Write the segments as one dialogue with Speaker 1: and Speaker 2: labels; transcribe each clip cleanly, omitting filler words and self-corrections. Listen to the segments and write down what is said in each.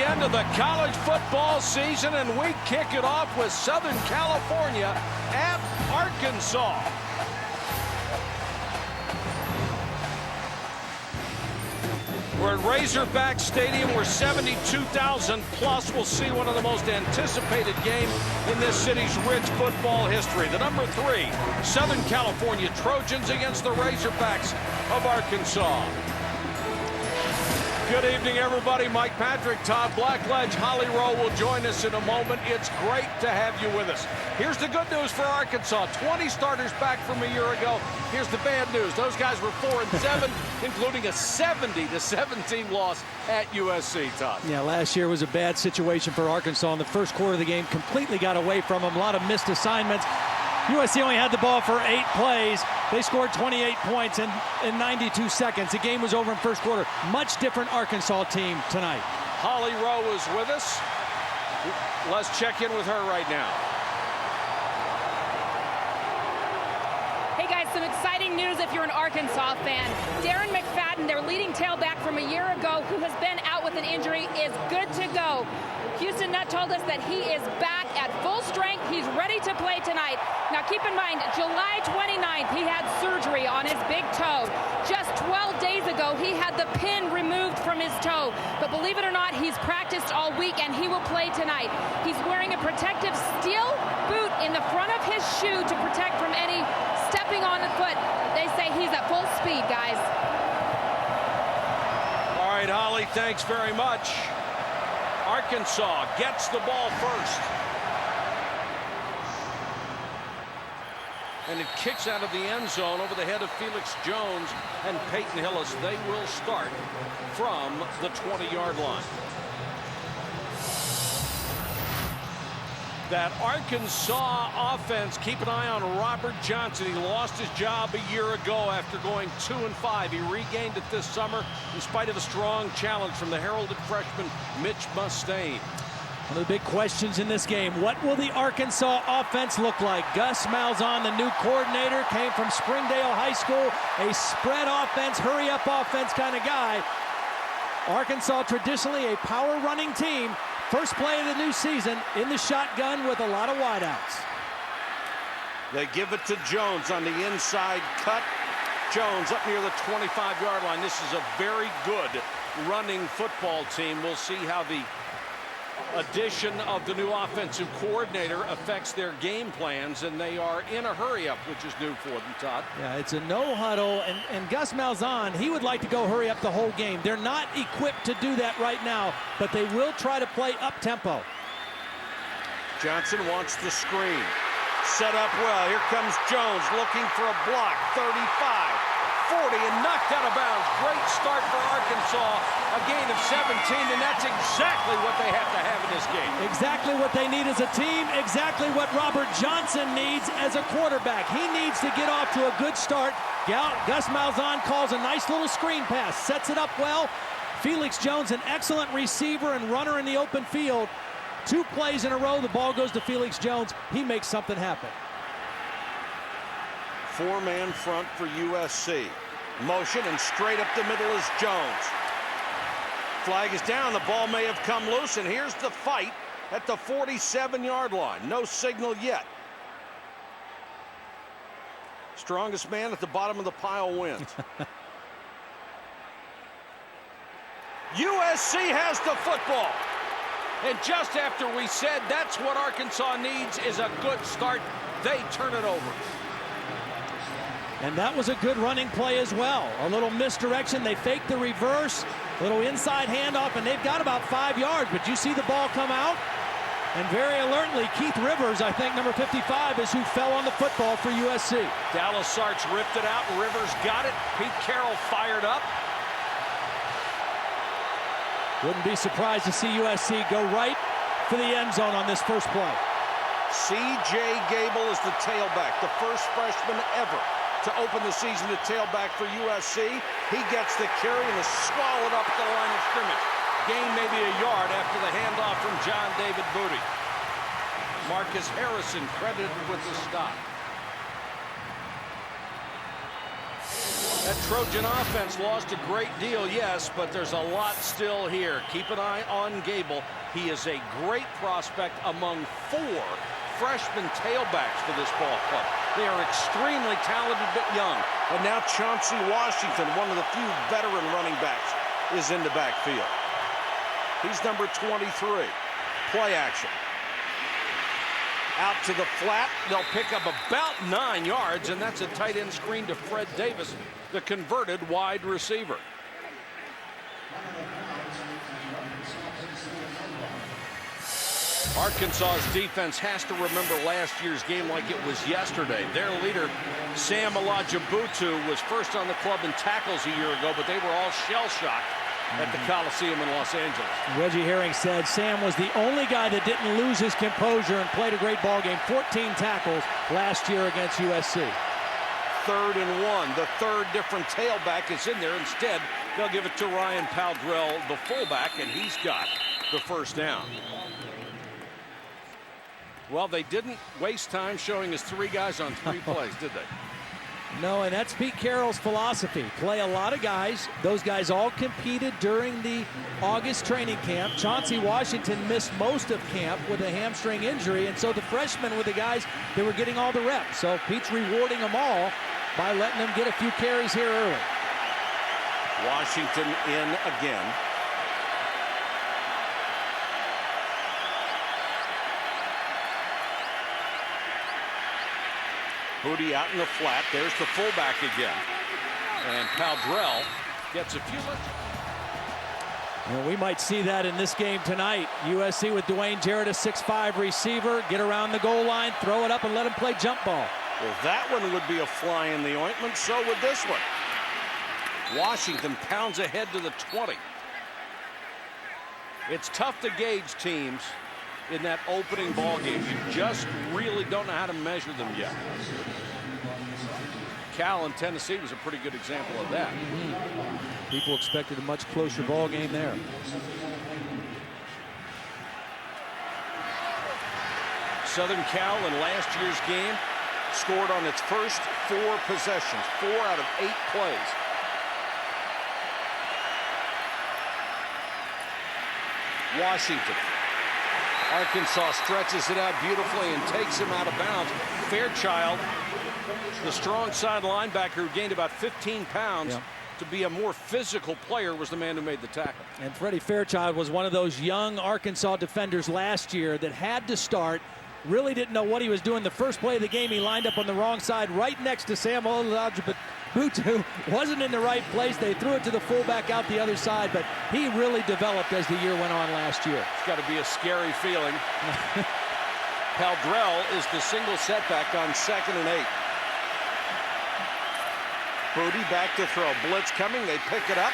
Speaker 1: weekend of the college football season, and we kick it off with Southern California at Arkansas. We're at Razorback Stadium where 72,000 plus will see one of the most anticipated games in this city's rich football history. The number 3 Southern California Trojans against the Razorbacks of Arkansas. Good evening, everybody. Mike Patrick, Todd Blackledge, Holly Rowe will join us in a moment. It's great to have you with us. Here's the good news for Arkansas. 20 starters back from a year ago. Here's the bad news. Those guys were 4-7, including a 70-17 loss at USC, Todd.
Speaker 2: Yeah, last year was a bad situation for Arkansas in the first quarter of the game. Completely got away from them. A lot of missed assignments. USC only had the ball for 8 plays. They scored 28 points in 92 seconds. The game was over in first quarter. Much different Arkansas team tonight.
Speaker 1: Holly Rowe is with us. Let's check in with her right now.
Speaker 3: Hey guys, some exciting news if you're an Arkansas fan. Darren McFadden, their leading tailback from a year ago, who has been out with an injury, is good to go. Houston Nutt told us that he is back at full strength. He's ready to play tonight. Now keep in mind, July 29th, he had surgery on his big toe. Just 12 days ago, he had the pin removed from his toe. But believe it or not, he's practiced all week and he will play tonight. He's wearing a protective steel boot in the front of his shoe to protect from any stepping on the foot. They say he's at full speed, guys.
Speaker 1: All right, Holly, thanks very much. Arkansas gets the ball first. And it kicks out of the end zone over the head of Felix Jones and Peyton Hillis. They will start from the 20-yard line. That Arkansas offense, keep an eye on Robert Johnson. He lost his job a year ago after going 2-5. He regained it this summer in spite of a strong challenge from the heralded freshman Mitch Mustaine.
Speaker 2: One of the big questions in this game, what will the Arkansas offense look like? Gus Malzahn, the new coordinator, came from Springdale High School, a spread offense, hurry-up offense kind of guy. Arkansas, traditionally a power running team. First play of the new season in the shotgun with a lot of wideouts.
Speaker 1: They give it to Jones on the inside cut. Jones up near the 25-yard line. This is a very good running football team. We'll see how the addition of the new offensive coordinator affects their game plans, and they are in a hurry-up, which is new for them, Todd.
Speaker 2: Yeah, it's a no-huddle, and Gus Malzahn, he would like to go hurry up the whole game. They're not equipped to do that right now, but they will try to play up-tempo.
Speaker 1: Johnson wants the screen. Set up well. Here comes Jones looking for a block. 35, 40, and knocked out of bounds. Great start for Arkansas. A gain of 17, and that's exactly what they have to have in this game.
Speaker 2: Exactly what they need as a team. Exactly what Robert Johnson needs as a quarterback. He needs to get off to a good start. Gus Malzahn calls a nice little screen pass. Sets it up well. Felix Jones, an excellent receiver and runner in the open field. 2 plays in a row, the ball goes to Felix Jones. He makes something happen.
Speaker 1: 4-man front for USC. Motion, and straight up the middle is Jones. Flag is down. The ball may have come loose, and here's the fight at the 47-yard line. No signal yet. Strongest man at the bottom of the pile wins. USC has the football. And just after we said that's what Arkansas needs is a good start, they turn it over.
Speaker 2: And that was a good running play as well. A little misdirection. They faked the reverse, a little inside handoff, and they've got about 5 yards. But you see the ball come out, and very alertly, Keith Rivers, I think number 55, is who fell on the football for USC.
Speaker 1: Dallas Sarch ripped it out. Rivers got it. Pete Carroll fired up.
Speaker 2: Wouldn't be surprised to see USC go right for the end zone on this first play.
Speaker 1: C.J. Gable is the tailback, the first freshman ever to open the season at tailback for USC. He gets the carry and is swallowed up at the line of scrimmage. Gain maybe a yard after the handoff from John David Booty. Marcus Harrison credited with the stop. That Trojan offense lost a great deal, yes, but there's a lot still here. Keep an eye on Gable. He is a great prospect among 4 freshman tailbacks for this ball club. They are extremely talented but young. And now Chauncey Washington, one of the few veteran running backs, is in the backfield. He's number 23. Play action. Out to the flat. They'll pick up about 9 yards, and that's a tight end screen to Fred Davis, the converted wide receiver. Arkansas's defense has to remember last year's game like it was yesterday. Their leader, Sam Olajubutu, was first on the club in tackles a year ago, but they were all shell-shocked at the Coliseum in Los Angeles.
Speaker 2: Reggie Herring said Sam was the only guy that didn't lose his composure and played a great ball game. 14 tackles last year against USC.
Speaker 1: 3rd and 1. The third different tailback is in there. Instead, they'll give it to Ryan Paldrell, the fullback, and he's got the first down. Well, they didn't waste time showing us 3 guys on 3 plays, did they?
Speaker 2: No, and that's Pete Carroll's philosophy. Play a lot of guys. Those guys all competed during the August training camp. Chauncey Washington missed most of camp with a hamstring injury, and so the freshmen were the guys that were getting all the reps. So Pete's rewarding them all by letting them get a few carries here early.
Speaker 1: Washington in again. Booty out in the flat. There's the fullback again. And Paldrell gets a few.
Speaker 2: Well, we might see that in this game tonight. USC with Dwayne, Jarrett, a 6'5" receiver. Get around the goal line, throw it up, and let him play jump ball.
Speaker 1: Well, that one would be a fly in the ointment. So would this one. Washington pounds ahead to the 20. It's tough to gauge teams in that opening ball game. You just really don't know how to measure them yet. Cal in Tennessee was a pretty good example of that.
Speaker 2: People expected a much closer ball game there.
Speaker 1: Southern Cal in last year's game scored on its first 4 possessions, 4 out of 8 plays. Washington. Arkansas stretches it out beautifully and takes him out of bounds. Fairchild, the strong side linebacker who gained about 15 pounds to be a more physical player, was the man who made the tackle.
Speaker 2: And Freddie Fairchild was one of those young Arkansas defenders last year that had to start. Really didn't know what he was doing. The first play of the game, he lined up on the wrong side right next to Sam Olajubutu. Wasn't in the right place. They threw it to the fullback out the other side, but he really developed as the year went on last year.
Speaker 1: It's got to be a scary feeling. Paldrell is the single setback on 2nd and 8. Booty back to throw. Blitz coming. They pick it up.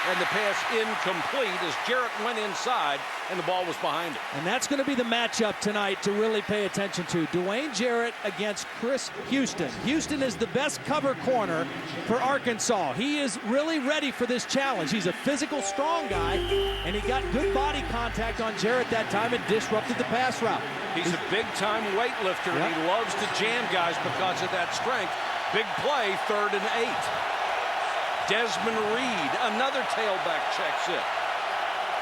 Speaker 1: And the pass incomplete as Jarrett went inside and the ball was behind it.
Speaker 2: And that's going to be the matchup tonight to really pay attention to. Dwayne Jarrett against Chris Houston. Houston is the best cover corner for Arkansas. He is really ready for this challenge. He's a physical, strong guy, and he got good body contact on Jarrett that time and disrupted the pass route.
Speaker 1: He's a big-time weightlifter, and he loves to jam guys because of that strength. Big play, 3rd and 8. Desmond Reed, another tailback, checks in.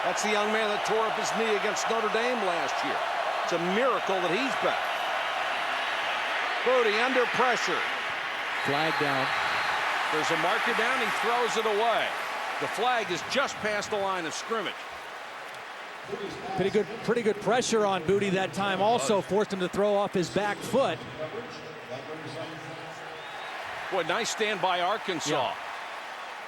Speaker 1: That's the young man that tore up his knee against Notre Dame last year. It's a miracle that he's back. Booty under pressure.
Speaker 2: Flag down.
Speaker 1: There's a marker down. He throws it away. The flag is just past the line of scrimmage.
Speaker 2: Pretty good pressure on Booty that time. Also forced him to throw off his back foot.
Speaker 1: Boy, nice stand by Arkansas.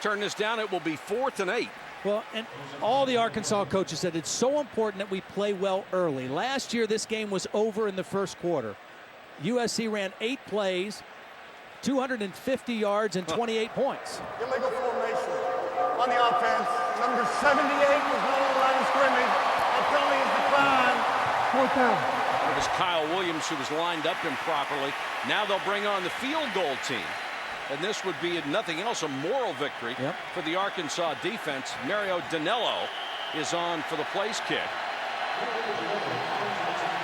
Speaker 1: Turn this down, it will be 4th and 8.
Speaker 2: Well, and all the Arkansas coaches said it's so important that we play well early. Last year, this game was over in the first quarter. USC ran 8 plays, 250 yards, and 28 points.
Speaker 4: Illegal formation on the offense. Number 78 was on the line of scrimmage. That penalty is declined. 4th down.
Speaker 1: It was Kyle Williams who was lined up improperly. Now they'll bring on the field goal team. And this would be, if nothing else, a moral victory for the Arkansas defense. Mario Danello is on for the place kick.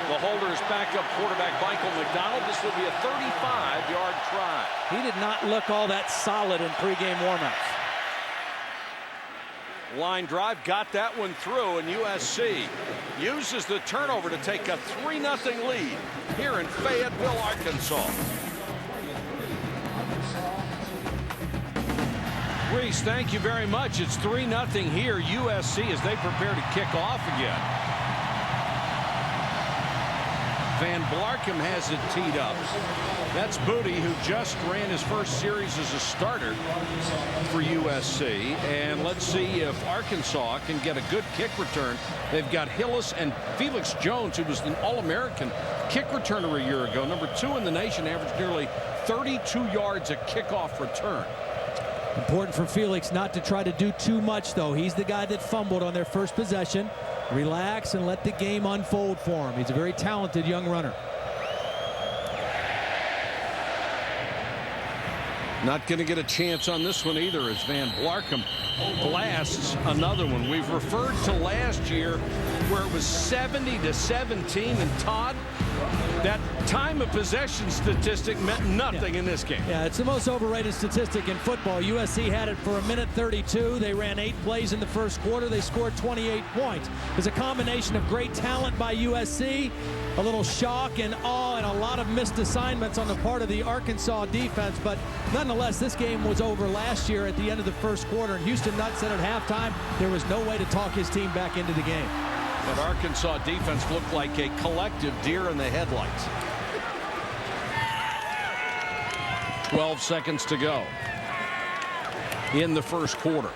Speaker 1: The holder is backup quarterback Michael McDonald. This will be a 35-yard try.
Speaker 2: He did not look all that solid in pregame warmups.
Speaker 1: Line drive, got that one through, and USC uses the turnover to take a 3-0 lead here in Fayetteville, Arkansas. Reese, thank you very much. It's 3-0 here, USC, as they prepare to kick off again. Van Blarkham has it teed up. That's Booty, who just ran his first series as a starter for USC. And let's see if Arkansas can get a good kick return. They've got Hillis and Felix Jones, who was an All-American kick returner a year ago. Number 2 in the nation, averaged nearly 32 yards a kickoff return.
Speaker 2: Important for Felix not to try to do too much, though. He's the guy that fumbled on their first possession. Relax and let the game unfold for him. He's a very talented young runner.
Speaker 1: Not going to get a chance on this one either, as Van Blarkham blasts another one. We've referred to last year where it was 70-17, and Todd, that time of possession statistic meant nothing in this game.
Speaker 2: Yeah, it's the most overrated statistic in football. USC had it for 1:32. They ran 8 plays in the first quarter. They scored 28 points. It's a combination of great talent by USC, a little shock and awe, and a lot of missed assignments on the part of the Arkansas defense. But nonetheless, this game was over last year at the end of the first quarter. And Houston Nutt said at halftime there was no way to talk his team back into the game.
Speaker 1: That Arkansas defense looked like a collective deer in the headlights. 12 seconds to go in the first quarter.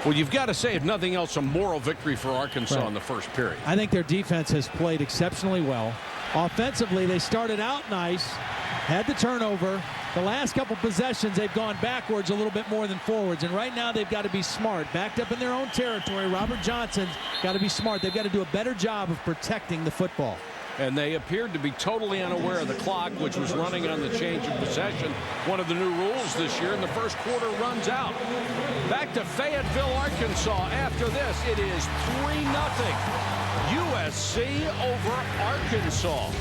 Speaker 1: Well, you've got to say, if nothing else, a moral victory for Arkansas in the first period.
Speaker 2: I think their defense has played exceptionally well. Offensively, they started out nice, had the turnover. The last couple possessions, they've gone backwards a little bit more than forwards. And right now, they've got to be smart. Backed up in their own territory, Robert Johnson's got to be smart. They've got to do a better job of protecting the football.
Speaker 1: And they appeared to be totally unaware of the clock, which was running on the change of possession. One of the new rules this year, and the first quarter runs out. Back to Fayetteville, Arkansas. After this, it is 3-0. USC over Arkansas.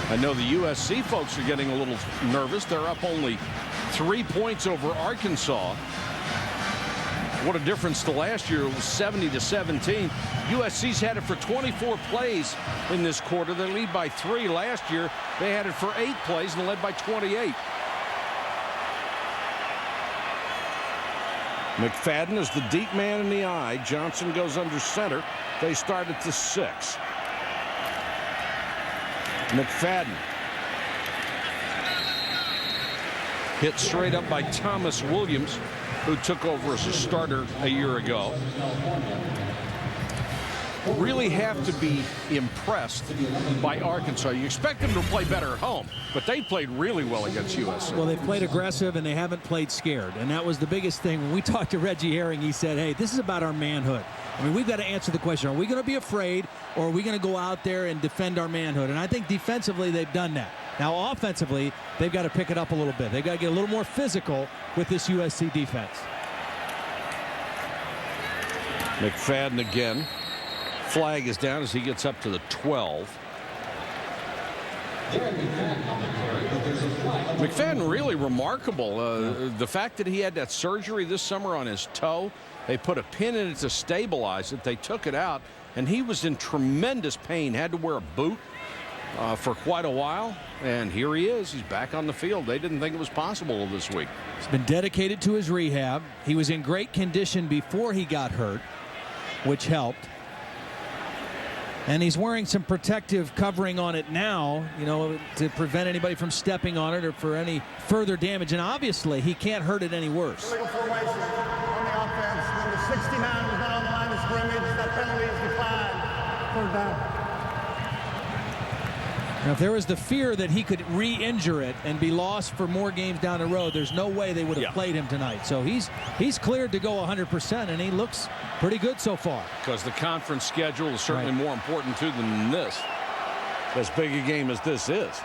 Speaker 1: I know the USC folks are getting a little nervous. They're up only 3 points over Arkansas. What a difference to last year. It was 70-17. USC's had it for 24 plays in this quarter. They lead by 3. Last year, they had it for 8 plays and led by 28. McFadden is the deep man in the eye. Johnson goes under center. They start at the 6. McFadden hit straight up by Thomas Williams, who took over as a starter a year ago. Really have to be impressed by Arkansas. You expect them to play better at home, but they played really well against USC.
Speaker 2: Well, they've played aggressive, and they haven't played scared. And that was the biggest thing. When we talked to Reggie Herring, he said, hey, this is about our manhood. I mean, we've got to answer the question, are we going to be afraid, or are we going to go out there and defend our manhood? And I think defensively, they've done that. Now, offensively, they've got to pick it up a little bit. They've got to get a little more physical with this USC defense.
Speaker 1: McFadden again. Flag is down as he gets up to the 12. McFadden really remarkable. The fact that he had that surgery this summer on his toe, they put a pin in it to stabilize it. They took it out, and he was in tremendous pain. Had to wear a boot for quite a while, and here he is. He's back on the field. They didn't think it was possible this week.
Speaker 2: He's been dedicated to his rehab. He was in great condition before he got hurt, which helped. And he's wearing some protective covering on it now, you know, to prevent anybody from stepping on it or for any further damage. And obviously, he can't hurt it any worse.
Speaker 4: Illegal formation on the offense. Number 69 was not on the line of scrimmage. That penalty is declined. 3rd down.
Speaker 2: Now, if there was the fear that he could re-injure it and be lost for more games down the road, there's no way they would have played him tonight. So he's cleared to go 100%, and he looks pretty good so far.
Speaker 1: Because the conference schedule is certainly more important to them than this. As big a game as this is.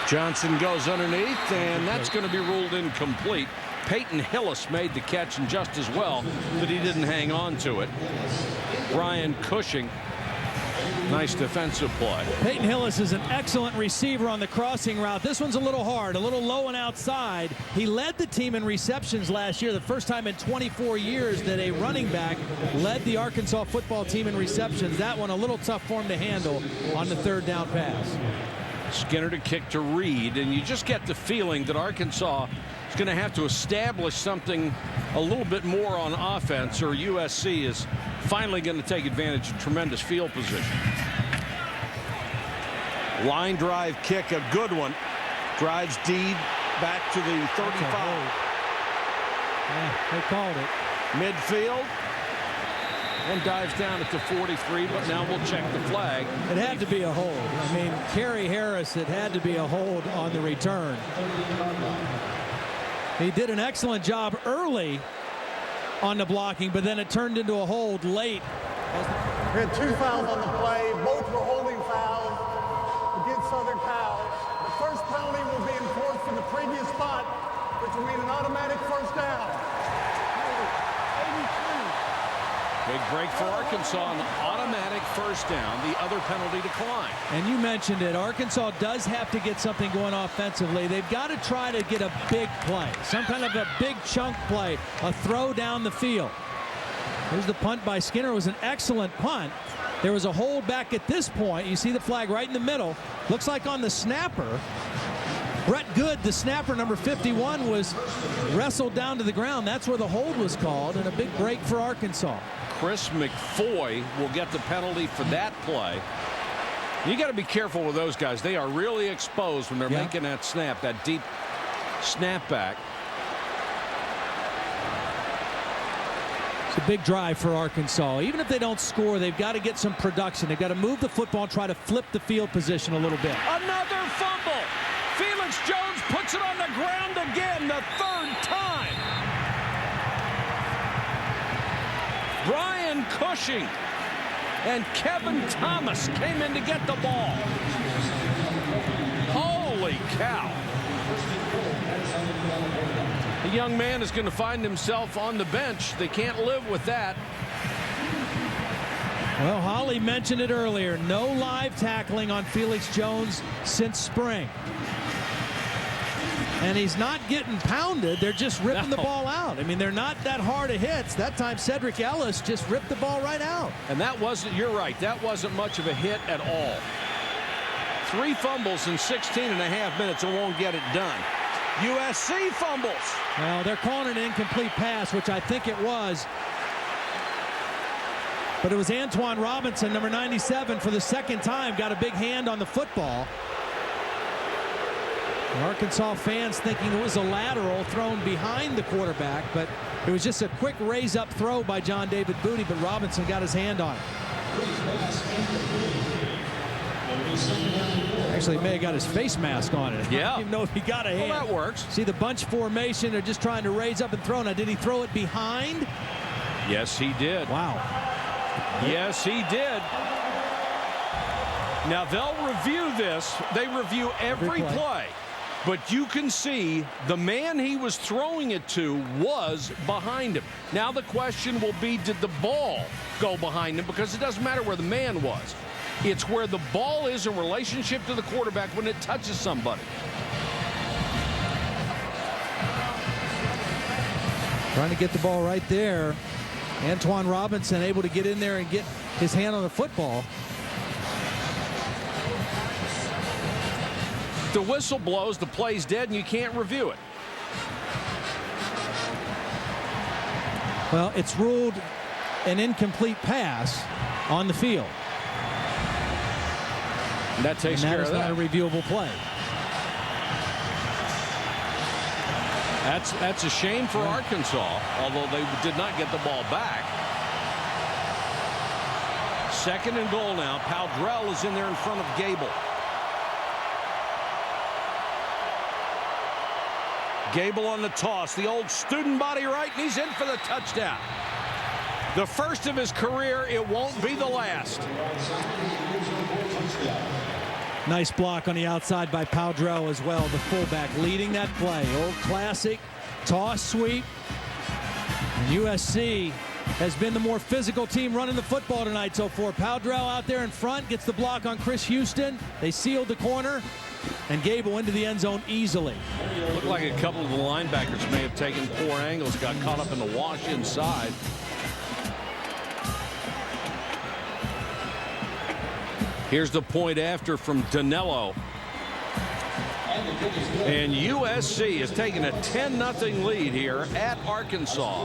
Speaker 1: Johnson goes underneath, and that's going to be ruled incomplete. Peyton Hillis made the catch, and just as well that he didn't hang on to it. Brian Cushing, nice defensive play.
Speaker 2: Peyton Hillis is an excellent receiver on the crossing route. This one's a little hard, a little low and outside. He led the team in receptions last year, the first time in 24 years that a running back led the Arkansas football team in receptions. That one a little tough for him to handle on the third down pass.
Speaker 1: Skinner to kick to Reed, and you just get the feeling that Arkansas is going to have to establish something a little bit more on offense, or USC is finally going to take advantage of tremendous field position. Line drive kick, a good one. Drives Deed back to the 35.
Speaker 2: Yeah, they called it.
Speaker 1: Midfield. And dives down at the 43, but now we'll check the flag.
Speaker 2: It had to be a hold. I mean, Kerry Harris, it had to be a hold on the return. He did an excellent job early on the blocking, but then it turned into a hold late.
Speaker 4: We had 2 fouls on the play. Both were holding fouls against Southern Cal. The first penalty will be enforced from the previous spot, which will mean an automatic first down.
Speaker 1: Big break for Arkansas, an automatic first down. The other penalty decline.
Speaker 2: And you mentioned it. Arkansas does have to get something going offensively. They've got to try to get a big play, some kind of a big chunk play, a throw down the field. Here's the punt by Skinner. It was an excellent punt. There was a hold back at this point. You see the flag right in the middle. Looks like on the snapper. Brett Good, the snapper, number 51, was wrestled down to the ground. That's where the hold was called, and a big break for Arkansas.
Speaker 1: Chris McFoy will get the penalty for that play. You got to be careful with those guys. They are really exposed when they're making that snap, that deep snapback.
Speaker 2: It's a big drive for Arkansas. Even if they don't score, they've got to get some production. They've got to move the football and try to flip the field position a little bit.
Speaker 1: Another fumble. Felix Jones puts it on the ground again, the third time. Brian Cushing and Kevin Thomas came in to get the ball. Holy cow. The young man is going to find himself on the bench. They can't live with that.
Speaker 2: Well, Holly mentioned it earlier. No live tackling on Felix Jones since spring. And he's not getting pounded. They're just ripping the ball out. I mean, they're not that hard of hits. That time, Cedric Ellis just ripped the ball right out.
Speaker 1: And that wasn't, you're right, that wasn't much of a hit at all. 3 fumbles in 16 and a half minutes and won't get it done. USC fumbles.
Speaker 2: Well, they're calling it an incomplete pass, which I think it was. But it was Antoine Robinson, number 97, for the second time, got a big hand on the football. Arkansas fans thinking it was a lateral thrown behind the quarterback, but it was just a quick raise-up throw by John David Booty, but Robinson got his hand on it. Actually, he may have got his face mask on it.
Speaker 1: Yeah.
Speaker 2: I don't even know if he got a hand.
Speaker 1: Well, that works.
Speaker 2: See the bunch formation. They're just trying to raise up and throw. Now, did he throw it behind?
Speaker 1: Yes, he did.
Speaker 2: Wow.
Speaker 1: Yes, he did. Now, they'll review this. They review every play. But you can see the man he was throwing it to was behind him. Now the question will be, did the ball go behind him? Because it doesn't matter where the man was. It's where the ball is in relationship to the quarterback when it touches somebody.
Speaker 2: Trying to get the ball right there. Antoine Robinson able to get in there and get his hand on the football.
Speaker 1: The whistle blows, the play's dead, and you can't review it.
Speaker 2: Well, it's ruled an incomplete pass on the field.
Speaker 1: And that takes care of that.
Speaker 2: That is not a reviewable play.
Speaker 1: That's a shame for Arkansas, although they did not get the ball back. 2nd and goal now. Powdrell is in there in front of Gable. Gable on the toss, the old student body right, and he's in for the touchdown. The first of his career, it won't be the last.
Speaker 2: Nice block on the outside by Powdrell as well, the fullback leading that play. Old classic toss sweep. And USC has been the more physical team running the football tonight so far. Powdrell out there in front gets the block on Chris Houston. They sealed the corner, and Gable into the end zone easily.
Speaker 1: Looked like a couple of the linebackers may have taken poor angles, got caught up in the wash inside. Here's the point after from Danilo. And USC is taking a 10-0 lead here at Arkansas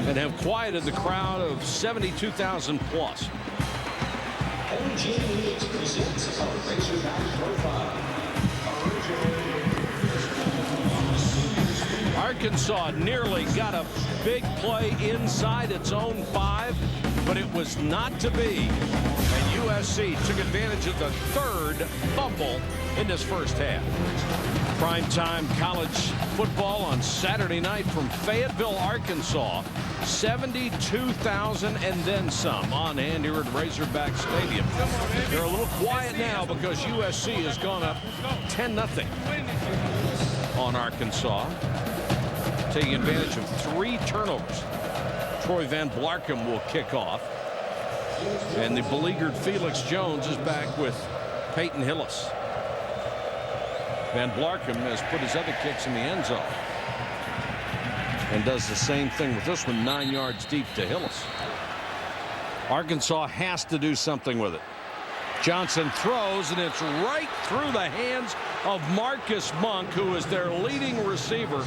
Speaker 1: and have quieted the crowd of 72,000 plus. Arkansas nearly got a big play inside its own 5, but it was not to be. And USC took advantage of the 3rd fumble in this first half. Primetime college football on Saturday night from Fayetteville, Arkansas. 72,000 and then some on hand here at Razorback Stadium. They're a little quiet now because USC has gone up 10-0 on Arkansas, taking advantage of 3 turnovers. Troy Van Blarcom will kick off, and the beleaguered Felix Jones is back with Peyton Hillis. Van Blarcom has put his other kicks in the end zone and does the same thing with this one, 9 yards deep to Hillis. Arkansas has to do something with it. Johnson throws, and it's right through the hands of Marcus Monk, who is their leading receiver.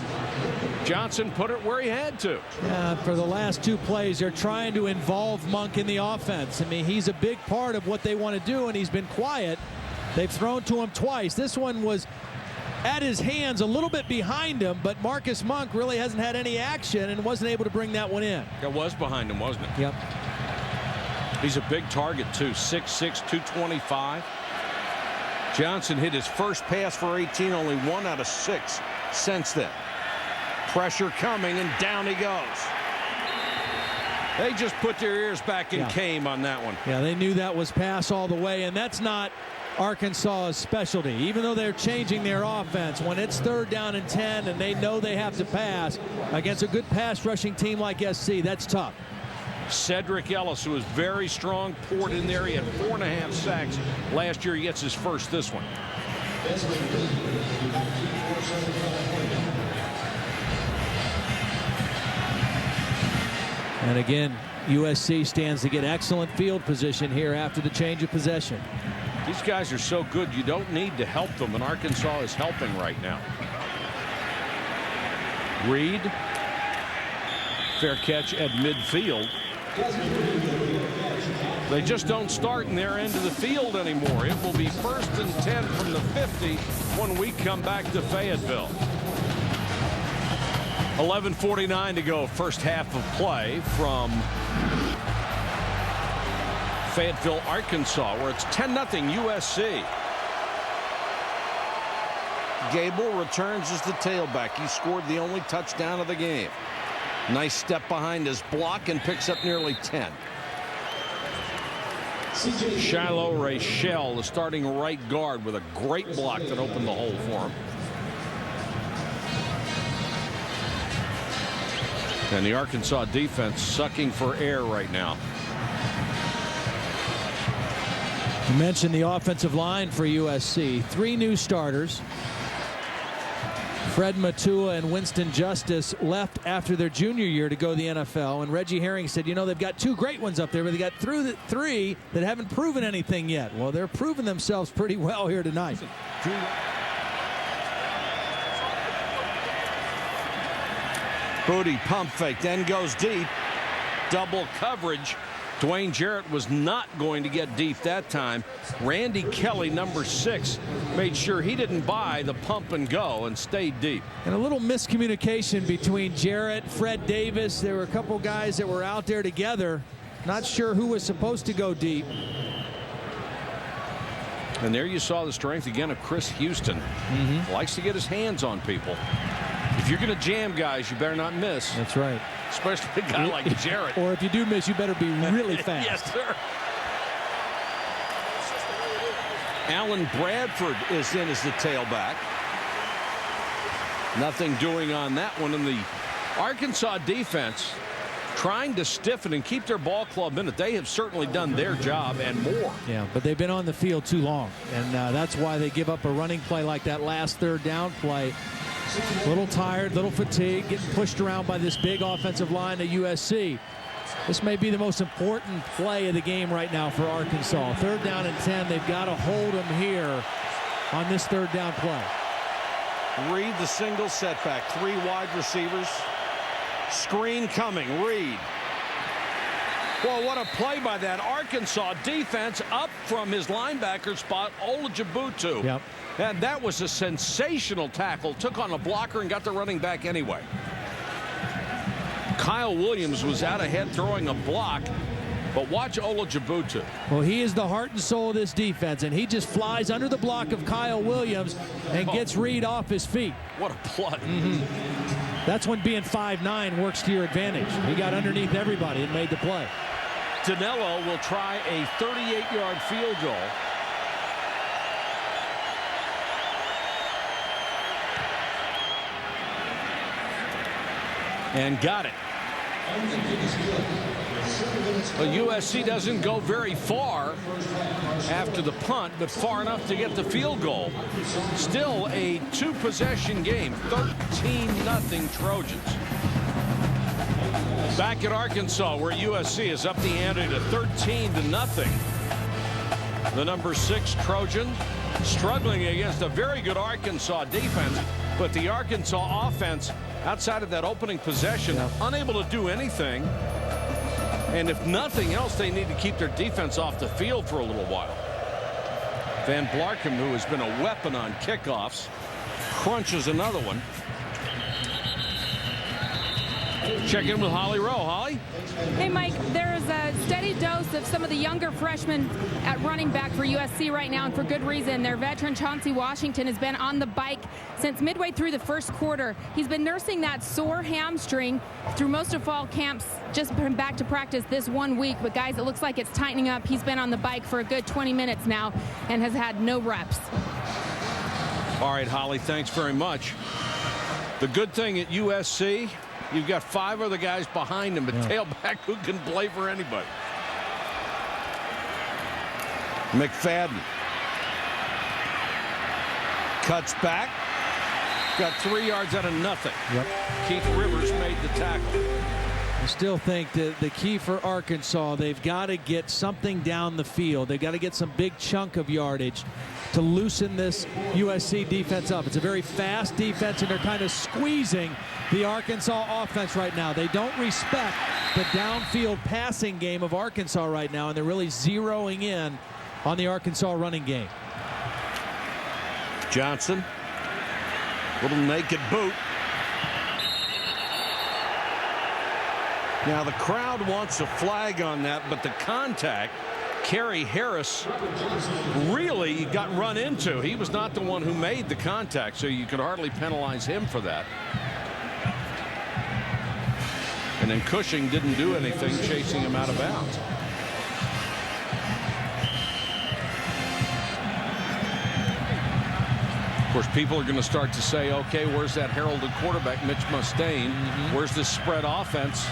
Speaker 1: Johnson put it where he had to.
Speaker 2: Yeah, for the last 2 plays, they're trying to involve Monk in the offense. I mean, he's a big part of what they want to do, and he's been quiet. They've thrown to him twice. This one was at his hands, a little bit behind him, but Marcus Monk really hasn't had any action and wasn't able to bring that one in.
Speaker 1: It was behind him, wasn't it?
Speaker 2: Yep.
Speaker 1: He's a big target, too. 6'6", 225. Johnson hit his first pass for 18, only 1 out of 6 since then. Pressure coming, and down he goes. They just put their ears back and came on that one.
Speaker 2: Yeah, they knew that was pass all the way, and that's not Arkansas's specialty. Even though they're changing their offense, when it's 3rd down and 10 and they know they have to pass against a good pass rushing team like SC, that's tough.
Speaker 1: Cedric Ellis, who was very strong, poured in there. He had 4.5 sacks last year. He gets his first this one.
Speaker 2: And again, USC stands to get excellent field position here after the change of possession.
Speaker 1: These guys are so good, you don't need to help them, and Arkansas is helping right now. Reed, fair catch at midfield. They just don't start in their end of the field anymore. It will be 1st and 10 from the 50 when we come back to Fayetteville. 11:49 to go, first half of play from Fayetteville, Arkansas, where it's 10-0 USC. Gable returns as the tailback. He scored the only touchdown of the game. Nice step behind his block and picks up nearly 10. Shiloh Rachel, the starting right guard, with a great block that opened the hole for him. And the Arkansas defense sucking for air right now.
Speaker 2: You mentioned the offensive line for USC. 3 new starters. Fred Matua and Winston Justice left after their junior year to go to the NFL. And Reggie Herring said, you know, they've got 2 great ones up there, but they got 3 that haven't proven anything yet. Well, they're proving themselves pretty well here tonight.
Speaker 1: Booty pump fake, then goes deep. Double coverage. Dwayne Jarrett was not going to get deep that time. Randy Kelly, number 6, made sure he didn't buy the pump and go and stayed deep.
Speaker 2: And a little miscommunication between Jarrett, Fred Davis. There were a couple guys that were out there together. Not sure who was supposed to go deep.
Speaker 1: And there you saw the strength again of Chris Houston. Likes to get his hands on people. If you're going to jam guys, you better not miss.
Speaker 2: That's right.
Speaker 1: Especially a guy like Jarrett.
Speaker 2: Or if you do miss, you better be really fast.
Speaker 1: Yes, sir. Allan Bradford is in as the tailback. Nothing doing on that one. And the Arkansas defense trying to stiffen and keep their ball club in it. They have certainly done their job and more.
Speaker 2: Yeah, but they've been on the field too long, and that's why they give up a running play like that last third down play. A little tired, little fatigued, getting pushed around by this big offensive line at USC. This may be the most important play of the game right now for Arkansas. 3rd down and 10. They've got to hold them here on this 3rd down play.
Speaker 1: Reed the single setback. 3 wide receivers. Screen coming. Reed. Well, what a play by that Arkansas defense up from his linebacker spot, Olajibutu.
Speaker 2: Yep.
Speaker 1: And that was a sensational tackle. Took on a blocker and got the running back anyway. Kyle Williams was out ahead throwing a block, but watch Olajibutu.
Speaker 2: Well, he is the heart and soul of this defense, and he just flies under the block of Kyle Williams and gets Reed off his feet.
Speaker 1: What a play.
Speaker 2: That's when being 5'9" works to your advantage. He got underneath everybody and made the play.
Speaker 1: Danilo will try a 38-yard field goal. And got it. Well, USC doesn't go very far after the punt, but far enough to get the field goal. Still a 2-possession game. 13-0 Trojans. Back at Arkansas, where USC is up the ante to 13-0. The number 6 Trojans struggling against a very good Arkansas defense, but the Arkansas offense, outside of that opening possession, unable to do anything. And if nothing else, they need to keep their defense off the field for a little while. Van Blarkham, who has been a weapon on kickoffs, crunches another one. Check in with Holly Rowe. Holly?
Speaker 3: Hey, Mike, there's a steady dose of some of the younger freshmen at running back for USC right now, and for good reason. Their veteran Chauncey Washington has been on the bike since midway through the first quarter. He's been nursing that sore hamstring through most of fall camps, just been back to practice this 1 week. But, guys, it looks like it's tightening up. He's been on the bike for a good 20 minutes now and has had no reps.
Speaker 1: All right, Holly, thanks very much. The good thing at USC, you've got 5 other guys behind him, a tailback who can play for anybody. McFadden cuts back. Got 3 yards out of nothing. Keith Rivers made the tackle.
Speaker 2: I still think that the key for Arkansas, they've got to get something down the field. They've got to get some big chunk of yardage to loosen this USC defense up. It's a very fast defense, and they're kind of squeezing the Arkansas offense right now. They don't respect the downfield passing game of Arkansas right now, and they're really zeroing in on the Arkansas running game.
Speaker 1: Johnson, little naked boot. Now the crowd wants a flag on that, but the contact, Kerry Harris really got run into. He was not the one who made the contact, so you could hardly penalize him for that. And then Cushing didn't do anything, chasing him out of bounds. Of course, people are going to start to say, okay, where's that heralded quarterback, Mitch Mustaine? Where's this spread offense?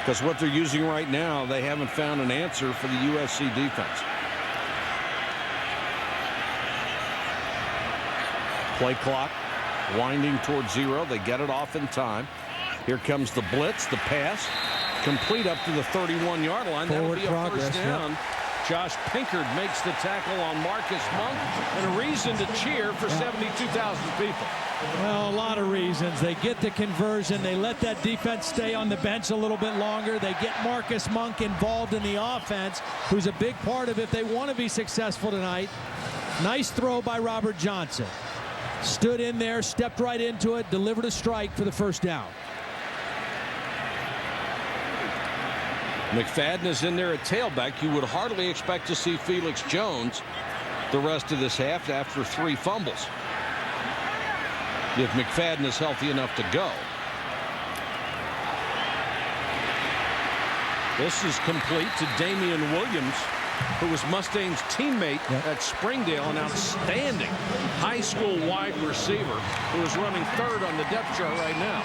Speaker 1: Because what they're using right now, they haven't found an answer for the USC defense. Play clock winding towards 0. They get it off in time. Here comes the blitz, the pass, complete up to the 31-yard line. That'll be a first down. Josh Pinkard makes the tackle on Marcus Monk, and a reason to cheer for 72,000 people.
Speaker 2: Well, a lot of reasons. They get the conversion. They let that defense stay on the bench a little bit longer. They get Marcus Monk involved in the offense, who's a big part of it. They want to be successful tonight. Nice throw by Robert Johnson. Stood in there, stepped right into it, delivered a strike for the first down.
Speaker 1: McFadden is in there at tailback. You would hardly expect to see Felix Jones the rest of this half after 3 fumbles. If McFadden is healthy enough to go. This is complete to Damian Williams who was Mustane's teammate at Springdale, an outstanding high school wide receiver who is running third on the depth chart right now.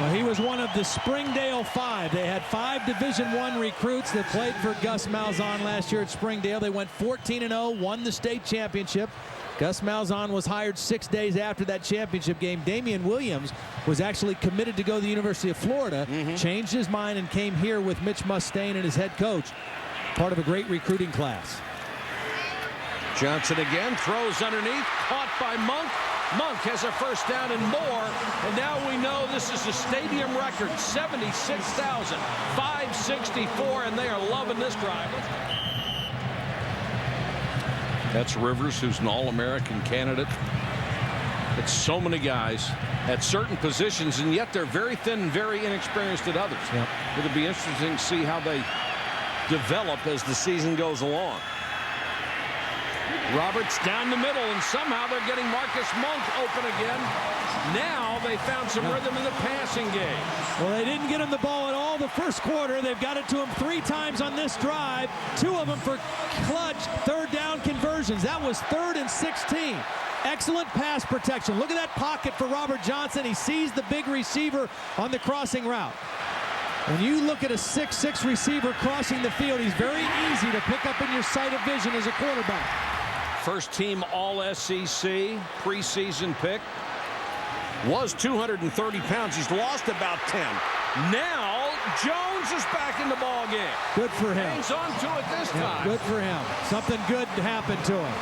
Speaker 2: Well, he was one of the Springdale 5. They had 5 Division I recruits that played for Gus Malzahn last year at Springdale. They went 14-0, won the state championship. Gus Malzahn was hired 6 days after that championship game. Damian Williams was actually committed to go to the University of Florida, changed his mind and came here with Mitch Mustane and his head coach. Part of a great recruiting class.
Speaker 1: Johnson again throws underneath, caught by Monk. Monk has a first down and more, and now we know this is a stadium record, 76,564, and they are loving this drive. That's Rivers, who's an All-American candidate. It's so many guys at certain positions, and yet they're very thin and very inexperienced at others. It'll be interesting to see how they develop as the season goes along. Roberts down the middle, and somehow they're getting Marcus Monk open again. Now they found some rhythm in the passing game.
Speaker 2: Well, they didn't get him the ball at all the first quarter. They've got it to him 3 times on this drive, 2 of them for clutch third down conversions. That was 3rd and 16. Excellent pass protection. Look at that pocket for Robert Johnson. He sees the big receiver on the crossing route. When you look at a 6'6" receiver crossing the field, he's very easy to pick up in your sight of vision as a quarterback.
Speaker 1: First team All-SEC preseason pick. Was 230 pounds. He's lost about 10. Now Jones is back in the ball game.
Speaker 2: Good for him.
Speaker 1: Hangs on to it this time.
Speaker 2: Good for him. Something good happened to him.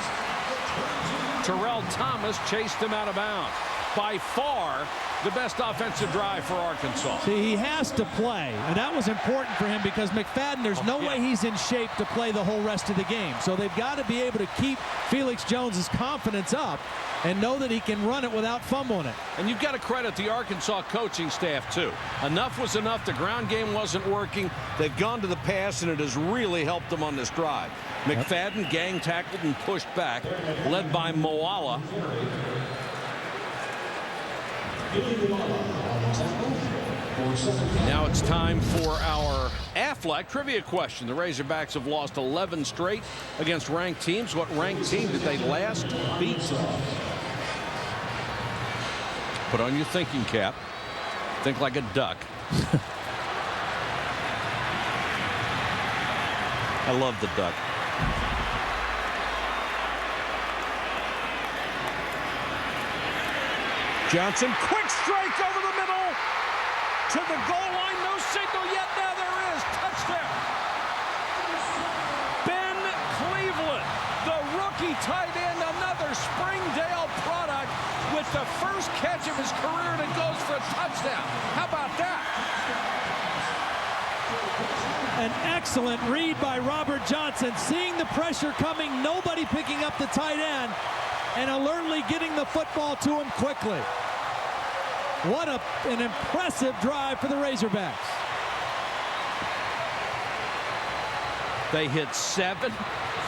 Speaker 1: Terrell Thomas chased him out of bounds. By far the best offensive drive for Arkansas.
Speaker 2: See, he has to play, and that was important for him because McFadden, there's no way he's in shape to play the whole rest of the game. So they've got to be able to keep Felix Jones's confidence up and know that he can run it without fumbling it.
Speaker 1: And you've got to credit the Arkansas coaching staff, too. Enough was enough. The ground game wasn't working. They've gone to the pass, and it has really helped them on this drive. McFadden gang tackled and pushed back, led by Moala. Now it's time for our Aflac trivia question. The Razorbacks have lost 11 straight against ranked teams. What ranked team did they last beat? Put on your thinking cap. Think like a duck. I love the duck. Johnson, quick strike over the middle to the goal line. No signal yet. Now there is. Touchdown. Ben Cleveland, the rookie tight end, another Springdale product with the first catch of his career, and it goes for a touchdown. How about that?
Speaker 2: An excellent read by Robert Johnson, seeing the pressure coming, nobody picking up the tight end, and alertly getting the football to him quickly. What an impressive drive for the Razorbacks.
Speaker 1: They hit 7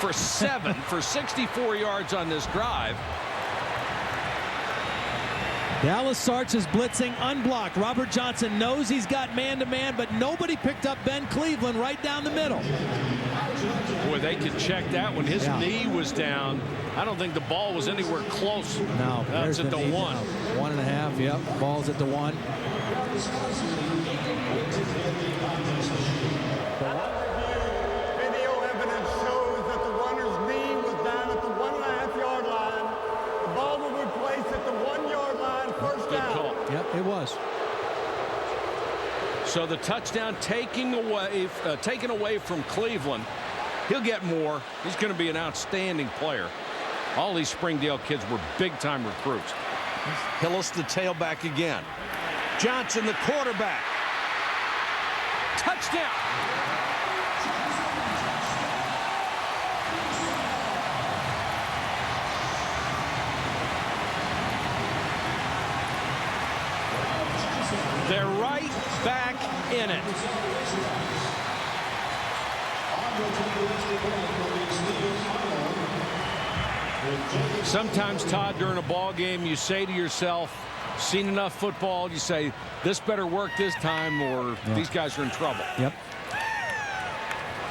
Speaker 1: for 7 for 64 yards on this drive.
Speaker 2: Dallas Sarch is blitzing unblocked. Robert Johnson knows he's got man-to-man, but nobody picked up Ben Cleveland right down the middle.
Speaker 1: Boy, they could check that when his knee was down. I don't think the ball was anywhere close.
Speaker 2: No,
Speaker 1: that's at the 1.
Speaker 2: 1.5, yep. Ball's at the 1.
Speaker 4: Video evidence shows that the runner's knee was down at the 1.5-yard line. The ball will be placed at the 1-yard line, first
Speaker 1: Good
Speaker 4: down.
Speaker 1: call.
Speaker 2: Yep, it was.
Speaker 1: So the touchdown taken away from Cleveland. He'll get more. He's going to be an outstanding player. All these Springdale kids were big-time recruits. Hillis, the tailback again. Johnson, the quarterback. Touchdown. They're right back in it. Sometimes, Todd, during a ball game, you say to yourself, seen enough football, you say, this better work this time or these guys are in trouble.
Speaker 2: Yep.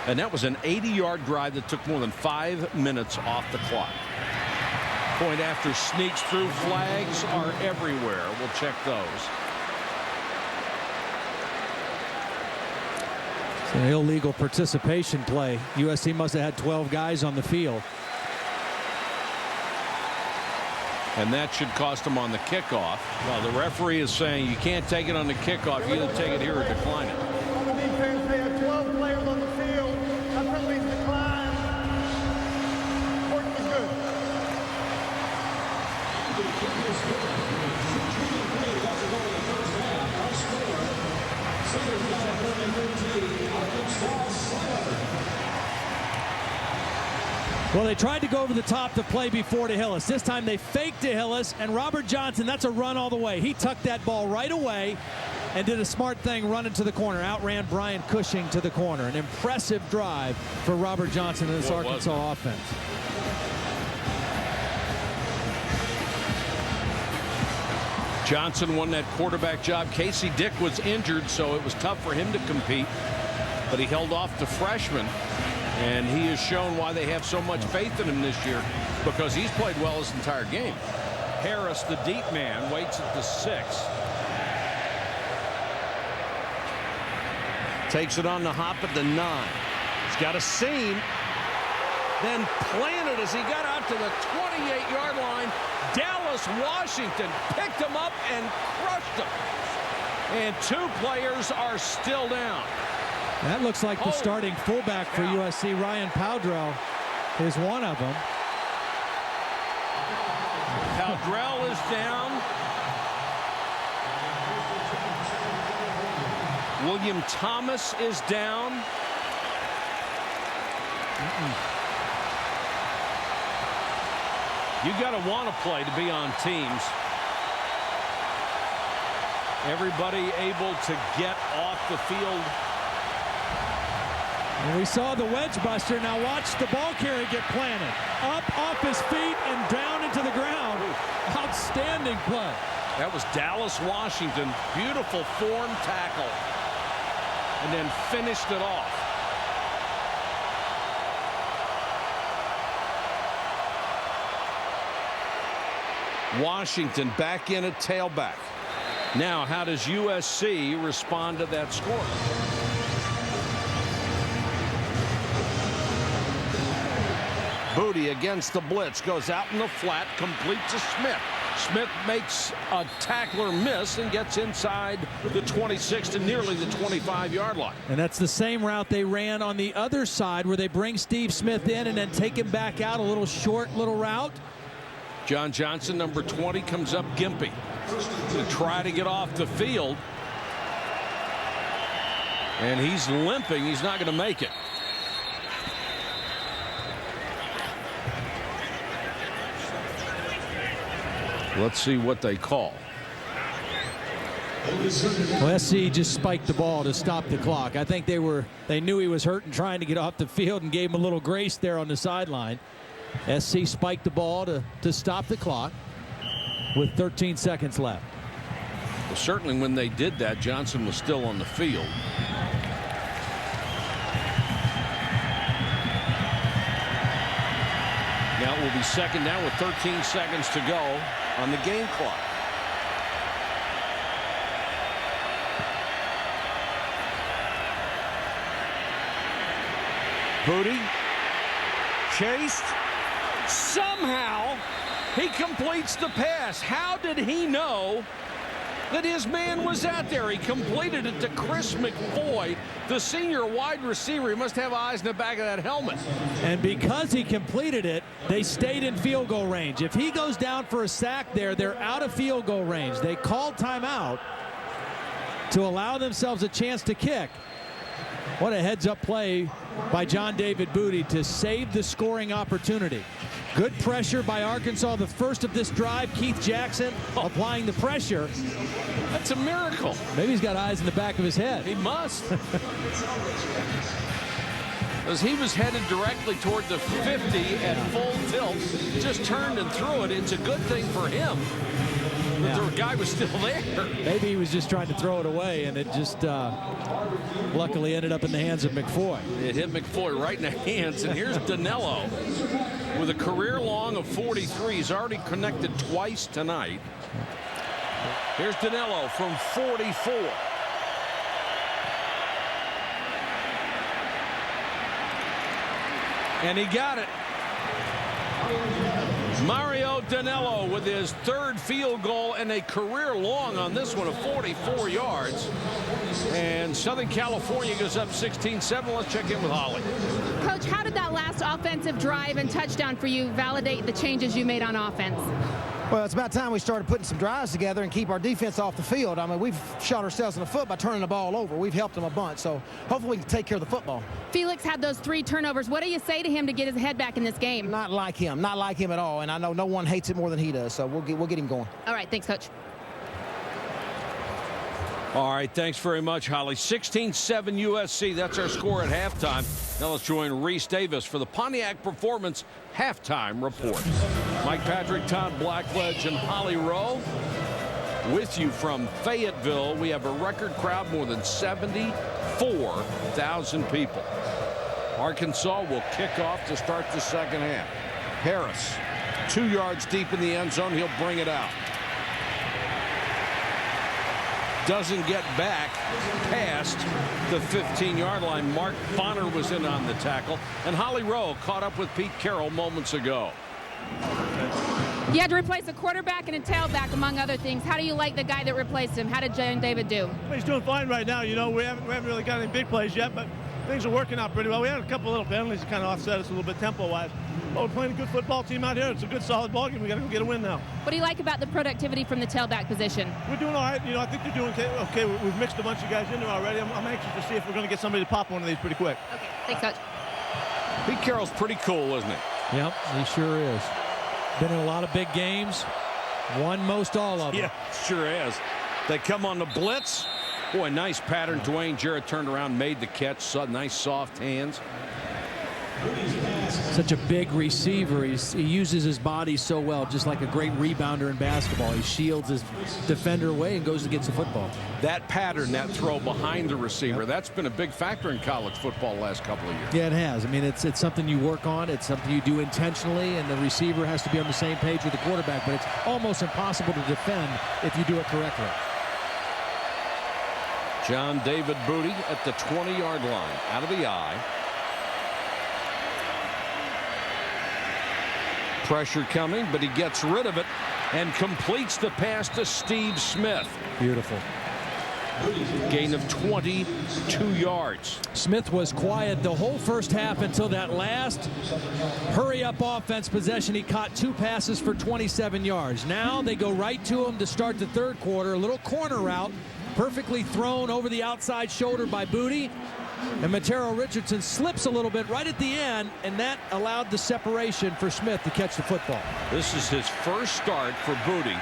Speaker 1: And that was an 80-yard drive that took more than 5 minutes off the clock. Point after sneaks through. Flags are everywhere. We'll check those.
Speaker 2: It's an illegal participation play. USC must have had 12 guys on the field.
Speaker 1: And that should cost them on the kickoff. Well, the referee is saying you can't take it on the kickoff. You either take it here or decline it.
Speaker 4: On the defense, they had 12 players on the field. That penalty's declined. Court is good.
Speaker 2: Well, they tried to go over the top to play before to Hillis. This time they faked to Hillis, and Robert Johnson, that's a run all the way. He tucked that ball right away and did a smart thing running to the corner. Outran Brian Cushing to the corner. An impressive drive for Robert Johnson in this Arkansas offense.
Speaker 1: Johnson won that quarterback job. Casey Dick was injured, so it was tough for him to compete. But he held off the freshman. And he has shown why they have so much faith in him this year, because he's played well his entire game. Harris, the deep man, waits at the 6. Takes it on the hop at the 9. He's got a seam. Then planted as he got out to the 28-yard line. Dallas Washington picked him up and crushed him. And 2 players are still down.
Speaker 2: That looks like the starting fullback for USC. Ryan Powdrell is one of them.
Speaker 1: Powdrell is down. William Thomas is down. You got to want to play to be on teams. Everybody able to get off the field.
Speaker 2: And we saw the wedge buster. Now watch the ball carrier get planted. Up off his feet and down into the ground. Outstanding play.
Speaker 1: That was Dallas Washington. Beautiful form tackle. And then finished it off. Washington back in at tailback. Now, how does USC respond to that score? Booty against the blitz, goes out in the flat, complete to Smith. Smith makes a tackler miss and gets inside the 26 to nearly the 25-yard line.
Speaker 2: And that's the same route they ran on the other side, where they bring Steve Smith in and then take him back out. A little short little route.
Speaker 1: John Johnson, number 20, comes up gimpy to try to get off the field. And he's limping. He's not going to make it. Let's see what they call.
Speaker 2: Well, SC just spiked the ball to stop the clock. I think they knew he was hurt and trying to get off the field and gave him a little grace there on the sideline. SC spiked the ball to stop the clock with 13 seconds left.
Speaker 1: Well, certainly when they did that, Johnson was still on the field. Now it will be second down with 13 seconds to go on the game clock. Booty chased. Somehow he completes the pass. How did he know that his man was out there? He completed it to Chris McFoy, the senior wide receiver. He must have eyes in the back of that helmet.
Speaker 2: And because he completed it, they stayed in field goal range. If he goes down for a sack there, they're out of field goal range. They called timeout to allow themselves a chance to kick. What a heads-up play by John David Booty to save the scoring opportunity. Good pressure by Arkansas, the first of this drive. Keith Jackson applying the pressure.
Speaker 1: That's a miracle.
Speaker 2: Maybe he's got eyes in the back of his head.
Speaker 1: He must. As he was headed directly toward the 50 at full tilt, just turned and threw it. It's a good thing for him that there guy was still there.
Speaker 2: Maybe he was just trying to throw it away, and it just luckily ended up in the hands of McFoy.
Speaker 1: It hit McFoy right in the hands, and here's Danilo with a career long of 43. He's already connected twice tonight. Here's Danilo from 44. And he got it. Mario Danilo with his third field goal and a career long on this one of 44 yards. And Southern California goes up 16-7. Let's check in with Holly.
Speaker 3: Coach, how did that last offensive drive and touchdown for you validate the changes you made on offense?
Speaker 5: Well, it's about time we started putting some drives together and keep our defense off the field. I mean, we've shot ourselves in the foot by turning the ball over. We've helped them a bunch, so hopefully we can take care of the football.
Speaker 3: Felix had those 3 turnovers. What do you say to him to get his head back in this game?
Speaker 5: Not like him at all, and I know no one hates it more than he does, so we'll get him going.
Speaker 3: All right, thanks, Coach.
Speaker 1: All right, thanks very much, Holly. 16-7 USC. That's our score at halftime. Now let's join Reese Davis for the Pontiac Performance Halftime Report. Mike Patrick, Todd Blackledge, and Holly Rowe with you from Fayetteville. We have a record crowd, more than 74,000 people. Arkansas will kick off to start the second half. Harris, 2 yards deep in the end zone. He'll bring it out. Doesn't get back past the 15-yard line. Mark Bonner was in on the tackle. And Holly Rowe caught up with Pete Carroll moments ago.
Speaker 3: You had to replace a quarterback and a tailback, among other things. How do you like the guy that replaced him? How did John David do?
Speaker 6: Well, he's doing fine right now. You know, we haven't really got any big plays yet, but things are working out pretty well. We had a couple little penalties that kind of offset us a little bit tempo-wise. But we're playing a good football team out here. It's a good, solid ball game. We got to go get a win now.
Speaker 3: What do you like about the productivity from the tailback position?
Speaker 6: We're doing all right. You know, I think they're doing okay. We've mixed a bunch of guys in there already. I'm anxious to see if we're going to get somebody to pop one of these pretty quick.
Speaker 3: Okay, thanks, Coach.
Speaker 1: Pete Carroll's pretty cool, isn't he?
Speaker 2: Yep, he sure is. Been in a lot of big games. Won most all of them.
Speaker 1: Yeah, sure is. They come on the blitz. Boy, nice pattern. Dwayne, Jarrett turned around, made the catch. Nice soft hands.
Speaker 2: Such a big receiver. He uses his body so well, just like a great rebounder in basketball. He shields his defender away and goes and gets the football.
Speaker 1: That pattern, that throw behind the receiver, that's been a big factor in college football the last couple of years.
Speaker 2: Yeah, it has. I mean, it's something you work on. It's something you do intentionally, and the receiver has to be on the same page with the quarterback, but it's almost impossible to defend if you do it correctly.
Speaker 1: John David Booty at the 20-yard line, out of the eye. Pressure coming, but he gets rid of it and completes the pass to Steve Smith.
Speaker 2: Beautiful.
Speaker 1: Gain of 22 yards.
Speaker 2: Smith was quiet the whole first half until that last hurry-up offense possession. He caught 2 passes for 27 yards. Now they go right to him to start the third quarter. A little corner route, perfectly thrown over the outside shoulder by Booty. And Matero Richardson slips a little bit right at the end, and that allowed the separation for Smith to catch the football.
Speaker 1: This is his first start for Booty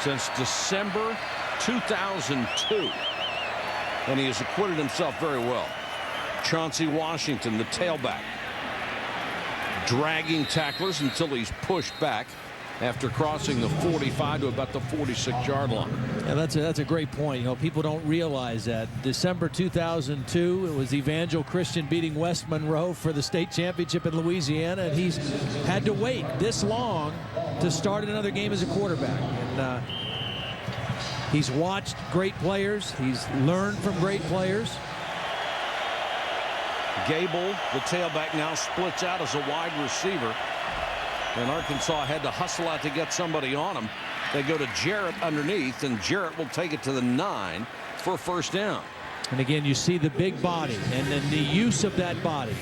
Speaker 1: since December 2002. And he has acquitted himself very well. Chauncey Washington, the tailback, dragging tacklers until he's pushed back after crossing the 45 to about the 46-yard line.
Speaker 2: Yeah, that's a great point. You know, people don't realize that December 2002, it was Evangel Christian beating West Monroe for the state championship in Louisiana, and he's had to wait this long to start another game as a quarterback. And he's watched great players. He's learned from great players.
Speaker 1: Gable, the tailback, now splits out as a wide receiver. And Arkansas had to hustle out to get somebody on him. They go to Jarrett underneath, and Jarrett will take it to the 9 for a first down.
Speaker 2: And again, you see the big body and then the use of that body.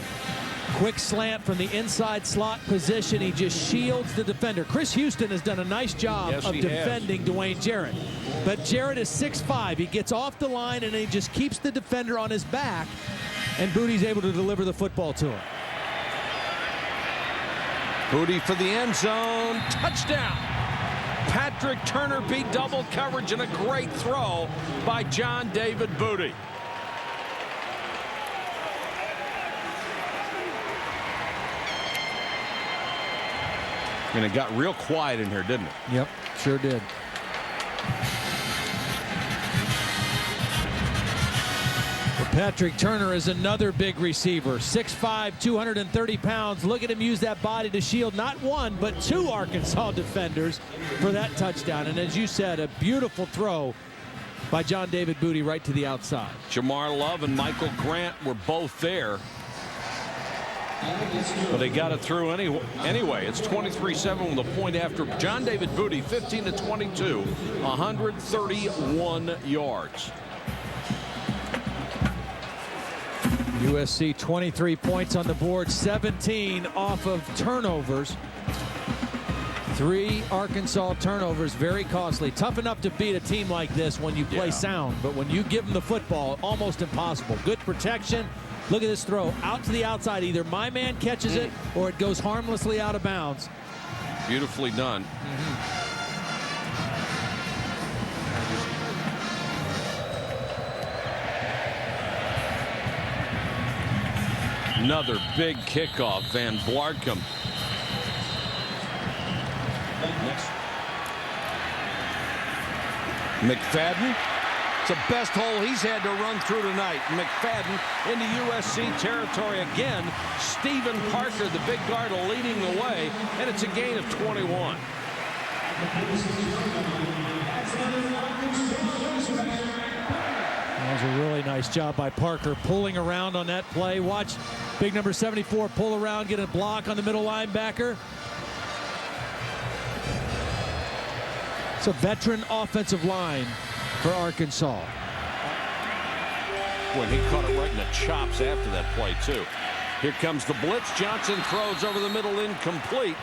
Speaker 2: Quick slant from the inside slot position. He just shields the defender. Chris Houston has done a nice job of defending Dwayne Jarrett. But Jarrett is 6'5". He gets off the line, and he just keeps the defender on his back, and Booty's able to deliver the football to him.
Speaker 1: Booty for the end zone. Touchdown. Patrick Turner beat double coverage, and a great throw by John David Booty. And it got real quiet in here, didn't it?
Speaker 2: Yep, sure did. Patrick Turner is another big receiver. 6'5", 230 pounds. Look at him use that body to shield not one, but two Arkansas defenders for that touchdown. And as you said, a beautiful throw by John David Booty right to the outside.
Speaker 1: Jamar Love and Michael Grant were both there. But they got it through anyway. It's 23-7 with a point after. John David Booty, 15-22, 131 yards.
Speaker 2: USC 23 points on the board, 17 off of turnovers. 3 Arkansas turnovers, very costly. Tough enough to beat a team like this when you play sound, but when you give them the football, almost impossible. Good protection. Look at this throw out to the outside. Either my man catches it or it goes harmlessly out of bounds.
Speaker 1: Beautifully done. Another big kickoff. Van Blarcom. McFadden. It's the best hole he's had to run through tonight. McFadden into USC territory again. Stephen Parker, the big guard, leading the way, and it's a gain of 21.
Speaker 2: That was a really nice job by Parker pulling around on that play. Watch big number 74 pull around, get a block on the middle linebacker. It's a veteran offensive line for Arkansas.
Speaker 1: When he caught it right in the chops after that play, too. Here comes the blitz. Johnson throws over the middle, incomplete.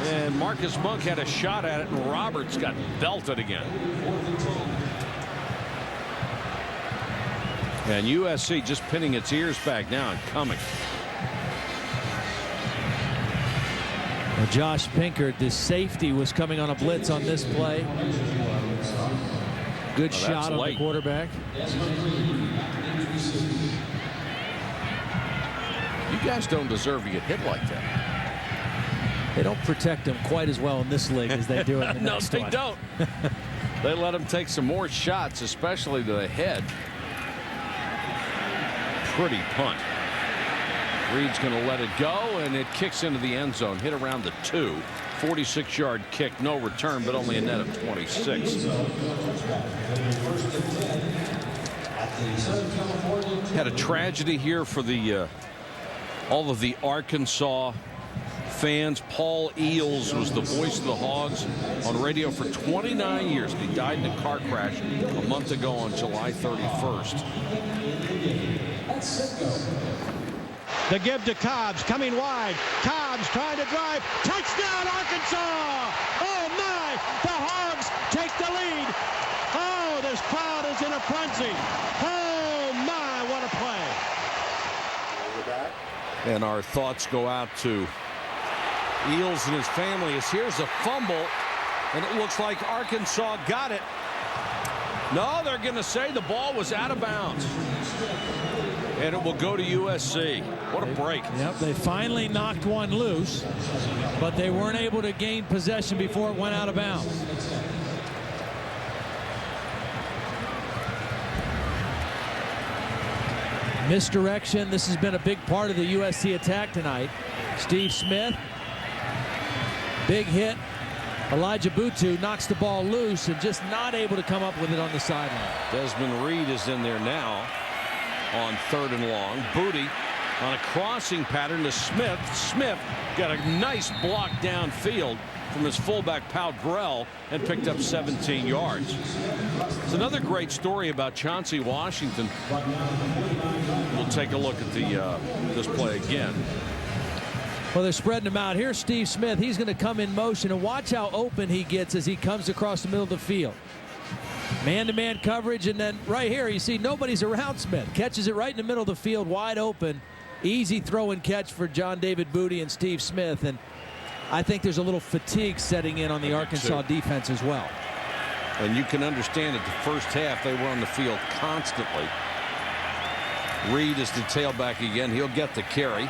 Speaker 1: And Marcus Monk had a shot at it, and Roberts got belted again. And USC just pinning its ears back now and coming.
Speaker 2: Well, Josh Pinkard, the safety, was coming on a blitz on this play. Good shot on the quarterback.
Speaker 1: You guys don't deserve to get hit like that.
Speaker 2: They don't protect them quite as well in this league as they do in the next one.
Speaker 1: No, they don't. They let him take some more shots, especially to the head. Pretty punt. Reed's going to let it go, and it kicks into the end zone. Hit around the 2. 46-yard kick, no return, but only a net of 26. Had a tragedy here for the all of the Arkansas fans. Paul Eels was the voice of the Hogs on radio for 29 years. He died in a car crash a month ago on July 31st.
Speaker 7: The give to Cobbs, coming wide. Cobbs trying to drive. Touchdown, Arkansas! Oh, my! The Hogs take the lead. Oh, this crowd is in a frenzy. Oh, my, what a play.
Speaker 1: And our thoughts go out to Eels and his family as here's a fumble, and it looks like Arkansas got it. No, they're going to say the ball was out of bounds. And it will go to USC. What a break.
Speaker 2: Yep, they finally knocked one loose, but they weren't able to gain possession before it went out of bounds. Misdirection. This has been a big part of the USC attack tonight. Steve Smith. Big hit. Elijah Butu knocks the ball loose and just not able to come up with it on the sideline.
Speaker 1: Desmond Reed is in there now on 3rd and long. Booty on a crossing pattern to Smith. Smith got a nice block downfield from his fullback Pau Grell and picked up 17 yards. It's another great story about Chauncey Washington. We'll take a look at this play again.
Speaker 2: Well, they're spreading him out. Here's Steve Smith. He's going to come in motion, and watch how open he gets as he comes across the middle of the field. Man-to-man coverage, and then right here you see nobody's around Smith. Catches it right in the middle of the field, wide open. Easy throw and catch for John David Booty and Steve Smith. And I think there's a little fatigue setting in on the Arkansas defense as well.
Speaker 1: And you can understand that the first half they were on the field constantly. Reed is the tailback again. He'll get the carry.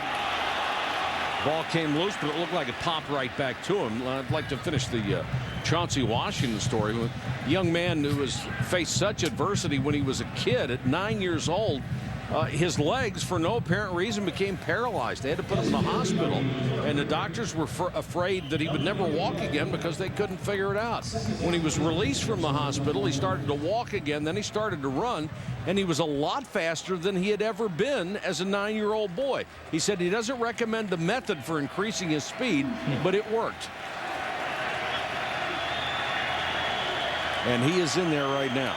Speaker 1: Ball came loose, but it looked like it popped right back to him. I'd like to finish the Chauncey Washington story. A young man who has faced such adversity when he was a kid at 9 years old. His legs, for no apparent reason, became paralyzed. They had to put him in the hospital, and the doctors were afraid that he would never walk again because they couldn't figure it out. When he was released from the hospital, he started to walk again. Then he started to run, and he was a lot faster than he had ever been as a 9-year-old boy. He said he doesn't recommend the method for increasing his speed, but it worked. And he is in there right now.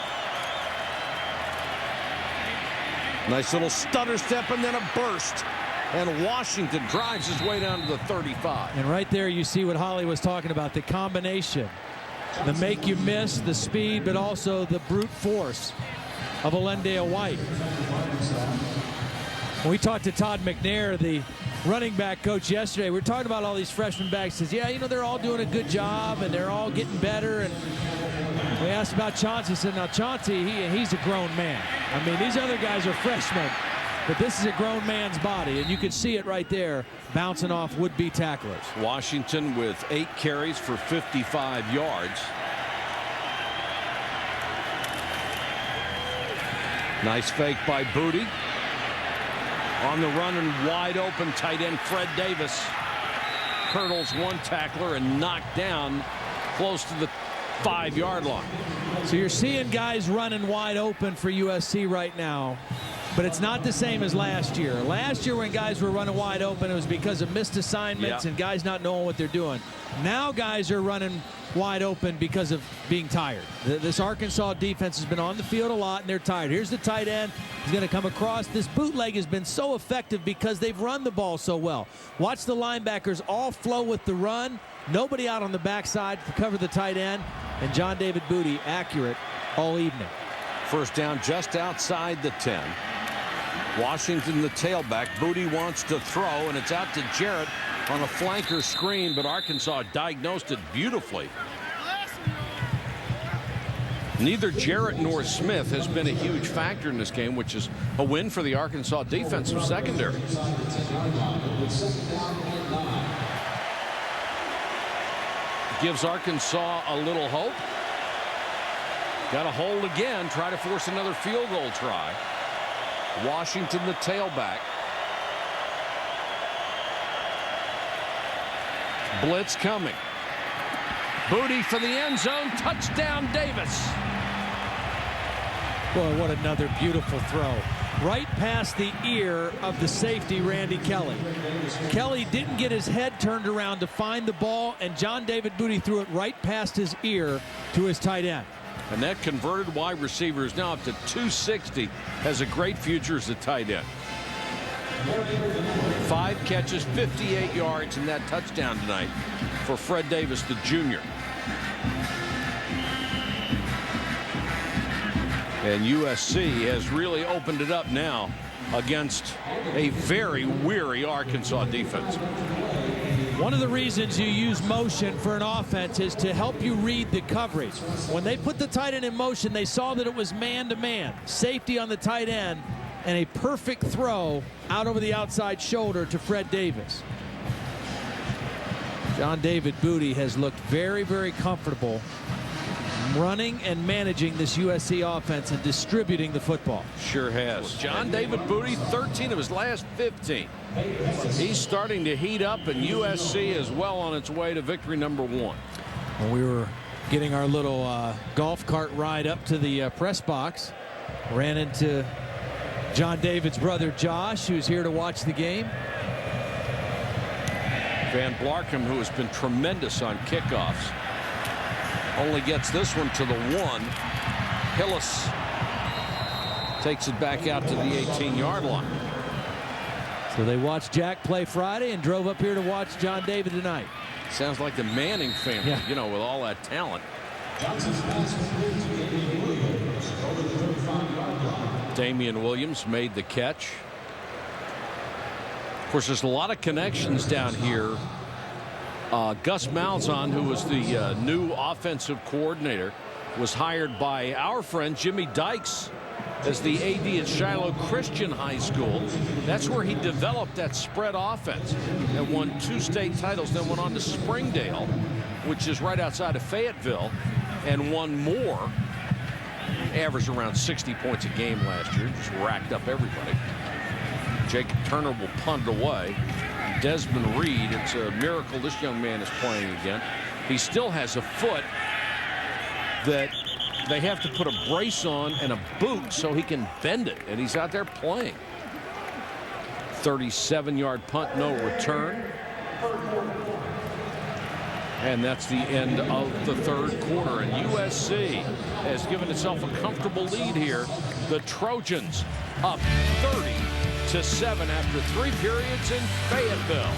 Speaker 1: Nice little stutter step and then a burst. And Washington drives his way down to the 35.
Speaker 2: And right there you see what Holly was talking about, the combination. The make you miss, the speed, but also the brute force of Allendale White. When we talked to Todd McNair, the running back coach, yesterday, we were talking about all these freshman backs. He says, yeah, you know, they're all doing a good job and they're all getting better. And we asked about Chauncey. He said, now Chauncey, he's a grown man. I mean, these other guys are freshmen, but this is a grown man's body, and you can see it right there bouncing off would-be tacklers.
Speaker 1: Washington with 8 carries for 55 yards. Nice fake by Booty. On the run and wide open, tight end Fred Davis hurdles one tackler and knocked down close to the 5-yard line.
Speaker 2: So you're seeing guys running wide open for USC right now, but it's not the same as last year. Last year when guys were running wide open, it was because of missed assignments and guys not knowing what they're doing. Now guys are running wide open because of being tired. This Arkansas defense has been on the field a lot, and they're tired. Here's the tight end. He's going to come across. This bootleg has been so effective because they've run the ball so well. Watch the linebackers all flow with the run. Nobody out on the backside to cover the tight end. And John David Booty accurate all evening.
Speaker 1: First down just outside the 10. Washington the tailback. Booty wants to throw, and it's out to Jarrett on a flanker screen, but Arkansas diagnosed it beautifully. Neither Jarrett nor Smith has been a huge factor in this game, which is a win for the Arkansas defensive secondary. Gives Arkansas a little hope. Got a hold again, try to force another field goal try. Washington the tailback. Blitz coming. Booty for the end zone. Touchdown Davis.
Speaker 2: Boy, what another beautiful throw. Right past the ear of the safety, Randy Kelly. Kelly didn't get his head turned around to find the ball, and John David Booty threw it right past his ear to his tight end.
Speaker 1: And that converted wide receiver is now up to 260. Has a great future as a tight end. 5 catches, 58 yards, and that touchdown tonight for Fred Davis, the junior. And USC has really opened it up now against a very weary Arkansas defense.
Speaker 2: One of the reasons you use motion for an offense is to help you read the coverage. When they put the tight end in motion, they saw that it was man-to-man. Safety on the tight end, and a perfect throw out over the outside shoulder to Fred Davis. John David Booty has looked very, very comfortable running and managing this USC offense and distributing the football.
Speaker 1: Sure has. John David Booty, 13 of his last 15. He's starting to heat up, and USC is well on its way to victory number 1.
Speaker 2: When we were getting our little golf cart ride up to the press box, ran into John David's brother Josh, who's here to watch the game.
Speaker 1: Van Blarkham, who has been tremendous on kickoffs, only gets this one to the 1. Hillis takes it back out to the 18-yard line.
Speaker 2: So they watched Jack play Friday and drove up here to watch John David tonight.
Speaker 1: Sounds like the Manning family, you know, with all that talent. Damian Williams made the catch. Of course, there's a lot of connections down here. Gus Malzahn, who was the new offensive coordinator, was hired by our friend Jimmy Dykes as the AD at Shiloh Christian High School. That's where he developed that spread offense and won 2 state titles, then went on to Springdale which is right outside of Fayetteville, and won more. Averaged around 60 points a game last year, just racked up everybody. Jacob Turner will punt it away. Desmond Reed, it's a miracle this young man is playing again. He still has a foot that they have to put a brace on and a boot so he can bend it, and he's out there playing. 37-yard punt, no return. And that's the end of the third quarter, and USC has given itself a comfortable lead here. The Trojans up 30-7 after 3 periods in Fayetteville.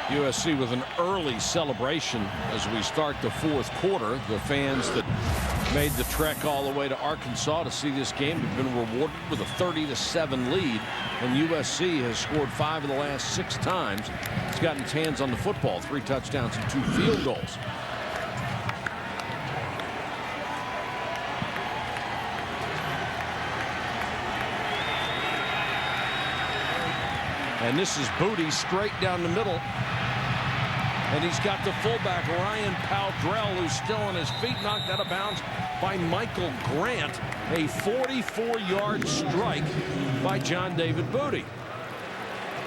Speaker 1: USC with an early celebration as we start the fourth quarter. The fans that made the trek all the way to Arkansas to see this game have been rewarded with a 30-7 lead, and USC has scored 5 of the last 6 times it's gotten its hands on the football. 3 touchdowns and 2 field goals. And this is Booty straight down the middle. And he's got the fullback, Ryan Powdrell, who's still on his feet, knocked out of bounds by Michael Grant. A 44-yard strike by John David Booty.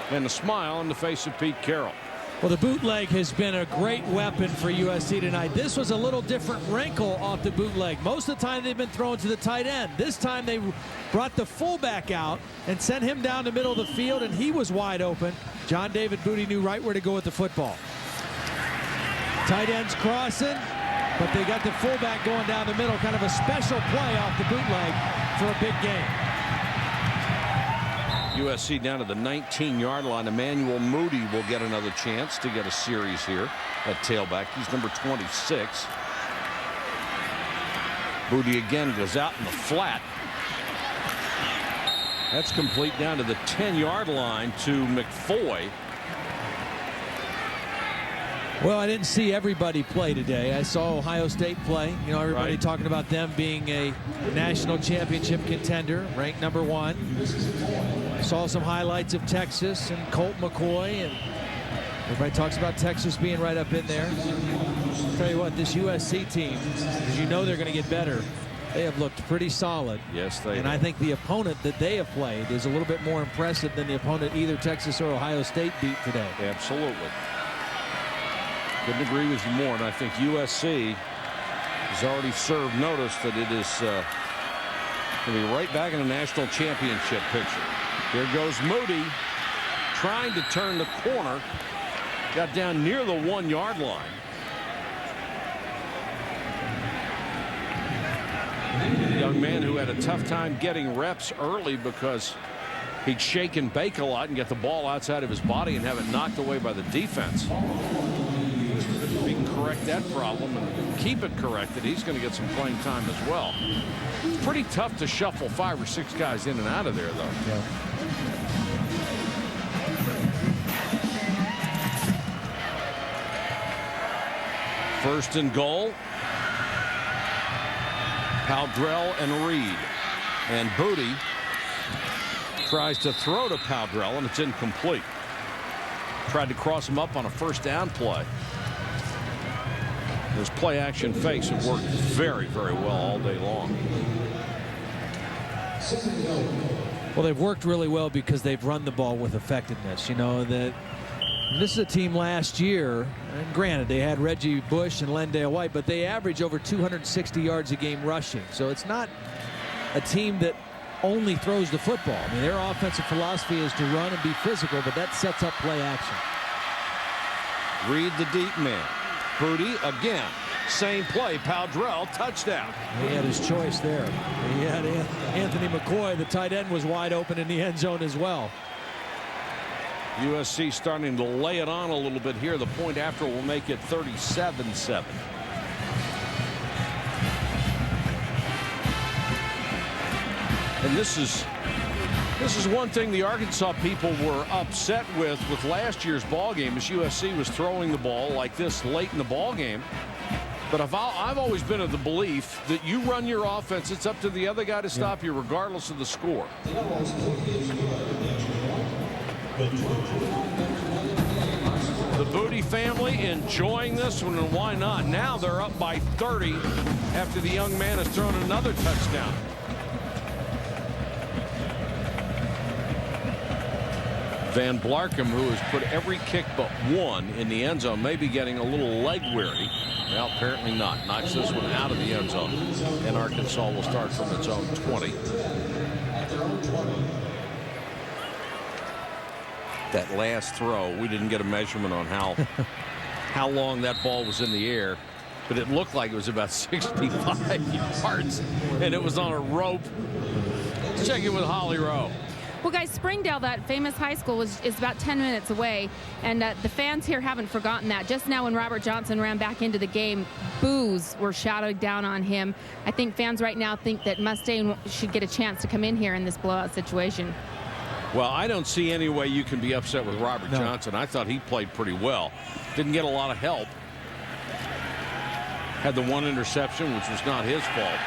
Speaker 1: And a smile on the face of Pete Carroll.
Speaker 2: Well, the bootleg has been a great weapon for USC tonight. This was a little different wrinkle off the bootleg. Most of the time they've been thrown to the tight end. This time they brought the fullback out and sent him down the middle of the field, and he was wide open. John David Booty knew right where to go with the football. Tight ends crossing, but they got the fullback going down the middle. Kind of a special play off the bootleg for a big game.
Speaker 1: USC down to the 19-yard line. Emmanuel Moody will get another chance to get a series here at tailback. He's number 26. Moody again goes out in the flat. That's complete down to the 10-yard line to McFoy.
Speaker 2: Well, I didn't see everybody play today. I saw Ohio State play. You know, everybody talking about them being a national championship contender, ranked number 1. Saw some highlights of Texas and Colt McCoy, and everybody talks about Texas being right up in there. I'll tell you what, this USC team, as you know, they're going to get better. They have looked pretty solid.
Speaker 1: Yes, they have.
Speaker 2: And I think the opponent that they have played is a little bit more impressive than the opponent either Texas or Ohio State beat today.
Speaker 1: Absolutely. Couldn't agree with you more, and I think USC has already served notice that it is going to be right back in the national championship picture. Here goes Moody trying to turn the corner. Got down near the 1-yard line. A young man who had a tough time getting reps early because he'd shake and bake a lot and get the ball outside of his body and have it knocked away by the defense. If he can correct that problem and keep it corrected, he's going to get some playing time as well. It's pretty tough to shuffle 5 or 6 guys in and out of there, though.
Speaker 2: Yeah.
Speaker 1: First and goal. Powdrell and Reed. And Booty tries to throw to Powdrell, and it's incomplete. Tried to cross him up on a first down play. Those play action fakes have worked very, very well all day long.
Speaker 2: Well, they've worked really well because they've run the ball with effectiveness. You know, that this is a team last year, and granted, they had Reggie Bush and Lendale White, but they average over 260 yards a game rushing. So it's not a team that only throws the football. I mean, their offensive philosophy is to run and be physical, but that sets up play action.
Speaker 1: Reed the deep man. Booty again. Same play. Powdrell, touchdown.
Speaker 2: He had his choice there. He had Anthony McCoy. The tight end was wide open in the end zone as well.
Speaker 1: USC starting to lay it on a little bit here. The point after will make it 37-7. And this is one thing the Arkansas people were upset with last year's ball game, is USC was throwing the ball like this late in the ball game. But I've always been of the belief that you run your offense, it's up to the other guy to stop you regardless of the score. The Booty family enjoying this one, and why not? Now they're up by 30 after the young man has thrown another touchdown. Van Blarkham, who has put every kick but one in the end zone, may be getting a little leg weary. Well, apparently not. Knocks this one out of the end zone, and Arkansas will start from its own 20. That last throw, we didn't get a measurement on how long that ball was in the air, but it looked like it was about 65 yards, and it was on a rope. Let's check in with Holly Rowe.
Speaker 3: Well, guys, Springdale, that famous high school, is about 10 minutes away, and the fans here haven't forgotten that. Just now when Robert Johnson ran back into the game, boos were shouted down on him. I think fans right now think that Mustaine should get a chance to come in here in this blowout situation.
Speaker 1: Well, I don't see any way you can be upset with Robert Johnson. I thought he played pretty well. Didn't get a lot of help. Had the one interception, which was not his fault.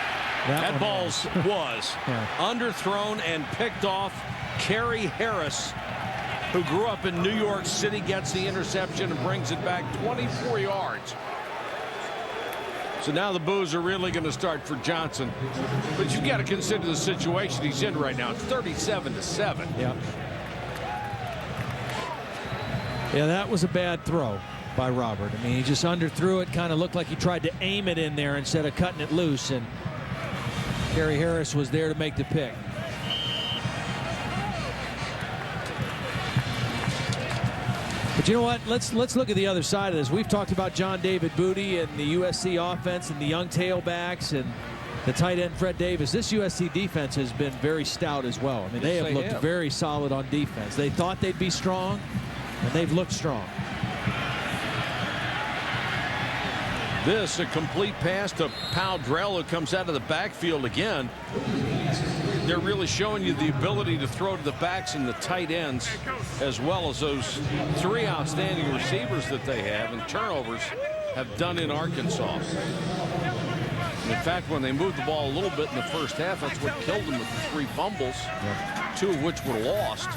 Speaker 1: That ball was underthrown and picked off. Kerry Harris, who grew up in New York City, gets the interception and brings it back 24 yards. So now the boos are really going to start for Johnson. But you've got to consider the situation he's in right now. It's 37-7.
Speaker 2: Yeah. Yeah, that was a bad throw by Robert. I mean, he just underthrew it. Kind of looked like he tried to aim it in there instead of cutting it loose. And Kerry Harris was there to make the pick. But you know what? Let's look at the other side of this. We've talked about John David Booty and the USC offense and the young tailbacks and the tight end Fred Davis. This USC defense has been very stout as well. I mean, they have looked very solid on defense. They thought they'd be strong, and they've looked strong.
Speaker 1: This a complete pass to Powdrell, who comes out of the backfield again. They're really showing you the ability to throw to the backs and the tight ends, as well as those three outstanding receivers that they have, and turnovers have done in Arkansas. And in fact, when they moved the ball a little bit in the first half, that's what killed them with the 3 fumbles, 2 of which were lost.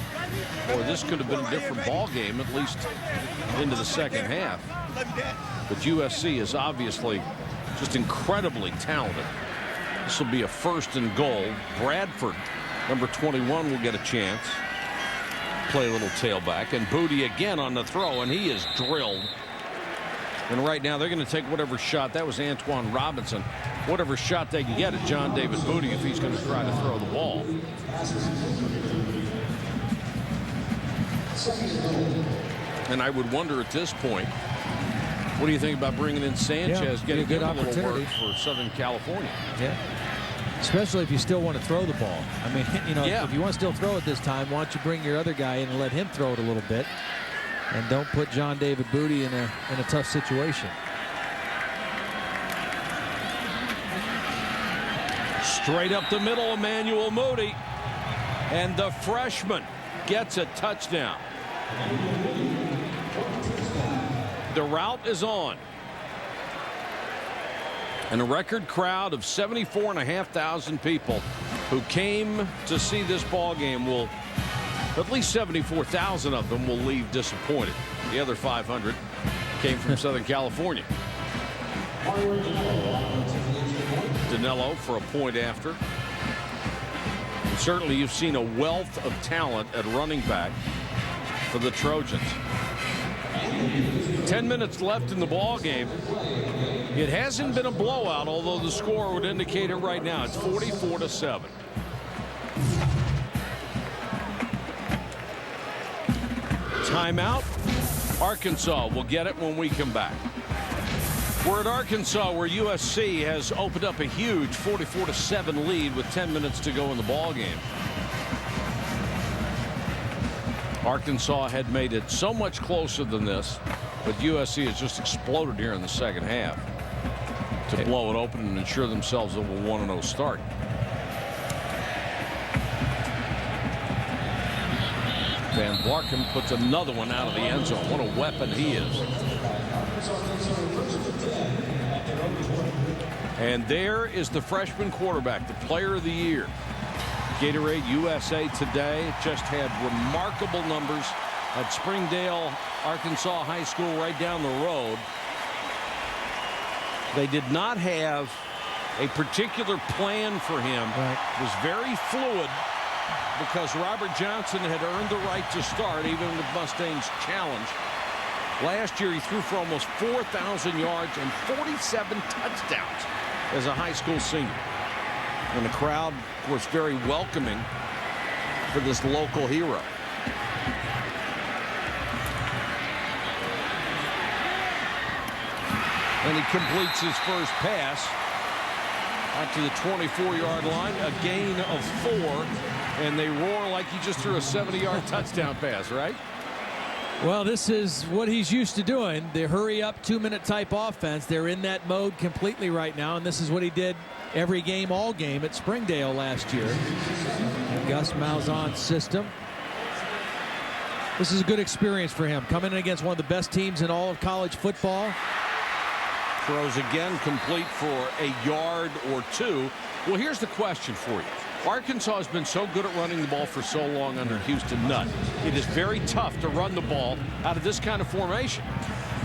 Speaker 1: Or this could have been a different ball game, at least into the second half. But USC is obviously just incredibly talented. This will be a 1st and goal. Bradford, number 21, will get a chance. Play a little tailback. And Booty again on the throw, and he is drilled. And right now they're going to take whatever shot. That was Antoine Robinson. Whatever shot they can get at John David Booty if he's going to try to throw the ball. And I would wonder at this point, what do you think about bringing in Sanchez, getting a little work for Southern California?
Speaker 2: Yeah. Especially if you still want to throw the ball. I mean, you know, if you want to still throw it this time, why don't you bring your other guy in and let him throw it a little bit, and don't put John David Booty in a tough situation.
Speaker 1: Straight up the middle, Emmanuel Moody, and the freshman gets a touchdown. The route is on. And a record crowd of 74,500 people who came to see this ball game will, at least 74,000 of them will leave disappointed. The other 500 came from Southern California. Danilo for a point after. And certainly you've seen a wealth of talent at running back for the Trojans. 10 minutes left in the ball game. It hasn't been a blowout, although the score would indicate it right now. It's 44-7. Timeout. Arkansas will get it when we come back. We're at Arkansas, where USC has opened up a huge 44-7 lead with 10 minutes to go in the ball game. Arkansas had made it so much closer than this, but USC has just exploded here in the second half to blow it open and ensure themselves a 1-0 start. Van Blarkham puts another one out of the end zone. What a weapon he is. And there is the freshman quarterback, the player of the year. Gatorade USA Today just had remarkable numbers at Springdale, Arkansas High School right down the road. They did not have a particular plan for him.
Speaker 2: Right.
Speaker 1: It was very fluid because Robert Johnson had earned the right to start even with Mustangs' challenge. Last year he threw for almost 4,000 yards and 47 touchdowns as a high school senior. And the crowd was very welcoming for this local hero. And he completes his first pass out to the 24-yard line, a gain of 4, and they roar like he just threw a 70-yard touchdown pass, right?
Speaker 2: Well, this is what he's used to doing, the hurry-up 2-minute type offense. They're in that mode completely right now, and this is what he did every game, all game at Springdale last year. And Gus Malzahn's system. This is a good experience for him, coming in against one of the best teams in all of college football.
Speaker 1: Throws again complete for a yard or 2. Well, here's the question for you. Arkansas has been so good at running the ball for so long under Houston Nutt. It is very tough to run the ball out of this kind of formation.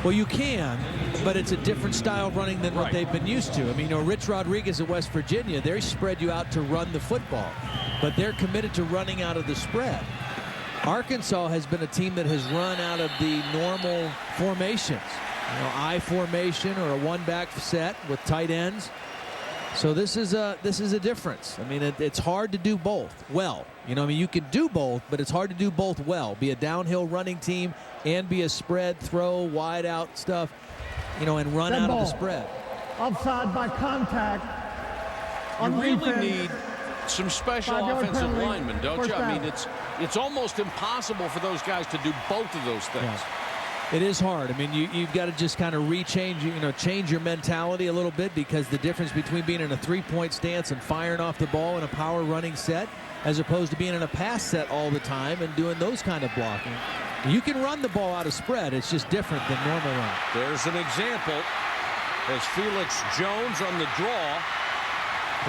Speaker 2: Well, you can, but it's a different style of running than what they've been used to. I mean, you know, Rich Rodriguez at West Virginia, they spread you out to run the football, but they're committed to running out of the spread. Arkansas has been a team that has run out of the normal formations. You know, I formation or a one-back set with tight ends. So this is a difference. I mean, it's hard to do both well. You know, I mean, you can do both, but it's hard to do both well. Be a downhill running team and be a spread, throw, wide out stuff, you know, and run out of the spread.
Speaker 4: Offside by contact.
Speaker 1: You really need some special offensive linemen, don't you? I mean, it's almost impossible for those guys to do both of those things.
Speaker 2: Yeah. It is hard. I mean, you've got to just kind of change your mentality a little bit, because the difference between being in a three-point stance and firing off the ball in a power running set as opposed to being in a pass set all the time and doing those kind of blocking. You can run the ball out of spread. It's just different than normal run.
Speaker 1: There's an example as Felix Jones on the draw.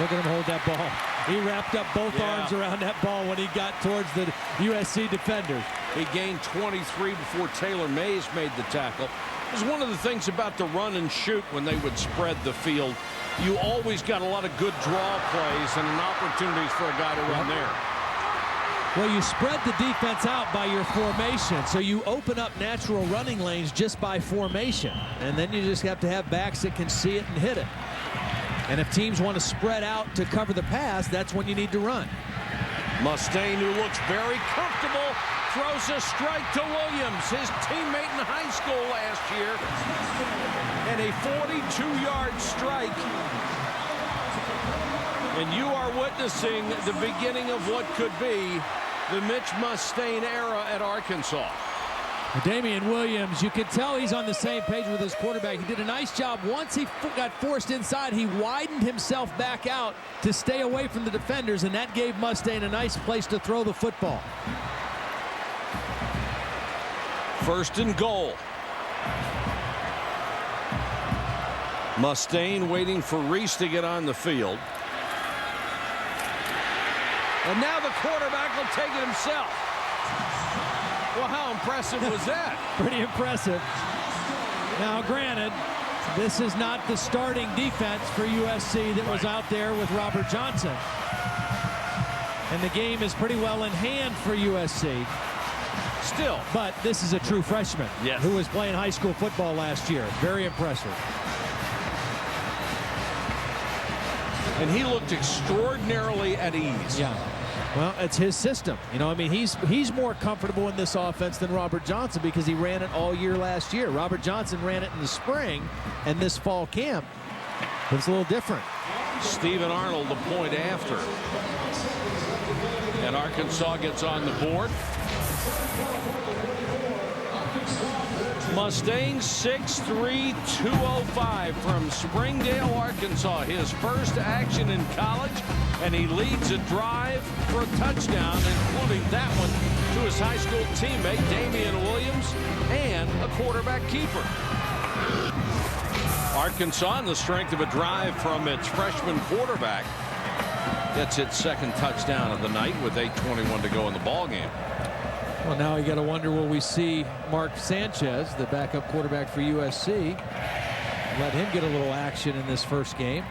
Speaker 2: Look at him hold that ball. He wrapped up both arms around that ball when he got towards the USC defenders.
Speaker 1: He gained 23 before Taylor Mays made the tackle. It was one of the things about the run and shoot when they would spread the field. You always got a lot of good draw plays and opportunities for a guy to run there.
Speaker 2: Well, you spread the defense out by your formation, so you open up natural running lanes just by formation. And then you just have to have backs that can see it and hit it. And if teams want to spread out to cover the pass, that's when you need to run.
Speaker 1: Mustaine, who looks very comfortable, throws a strike to Williams, his teammate in high school last year. And a 42-yard strike. And you are witnessing the beginning of what could be the Mitch Mustaine era at Arkansas.
Speaker 2: Damian Williams, you can tell he's on the same page with his quarterback. He did a nice job. Once he got forced inside, he widened himself back out to stay away from the defenders, and that gave Mustaine a nice place to throw the football.
Speaker 1: First and goal. Mustaine waiting for Reese to get on the field. And now the quarterback will take it himself. Well, how impressive was that?
Speaker 2: Pretty impressive. Now, granted, this is not the starting defense for USC that was out there with Robert Johnson. And the game is pretty well in hand for USC.
Speaker 1: Still.
Speaker 2: But this is a true freshman who was playing high school football last year. Very impressive.
Speaker 1: And he looked extraordinarily at ease.
Speaker 2: Yeah. Well, it's his system. You know, I mean, he's more comfortable in this offense than Robert Johnson because he ran it all year last year. Robert Johnson ran it in the spring and this fall camp. But it's a little different.
Speaker 1: Stephen Arnold, the point after. And Arkansas gets on the board. Mustaine 6'3", 205 from Springdale, Arkansas. His first action in college, and he leads a drive for a touchdown, including that one to his high school teammate Damian Williams and a quarterback keeper. Arkansas, on the strength of a drive from its freshman quarterback, gets its second touchdown of the night with 8:21 to go in the ball game.
Speaker 2: Well, now you got to wonder, will we see Mark Sanchez, the backup quarterback for USC, let him get a little action in this first game?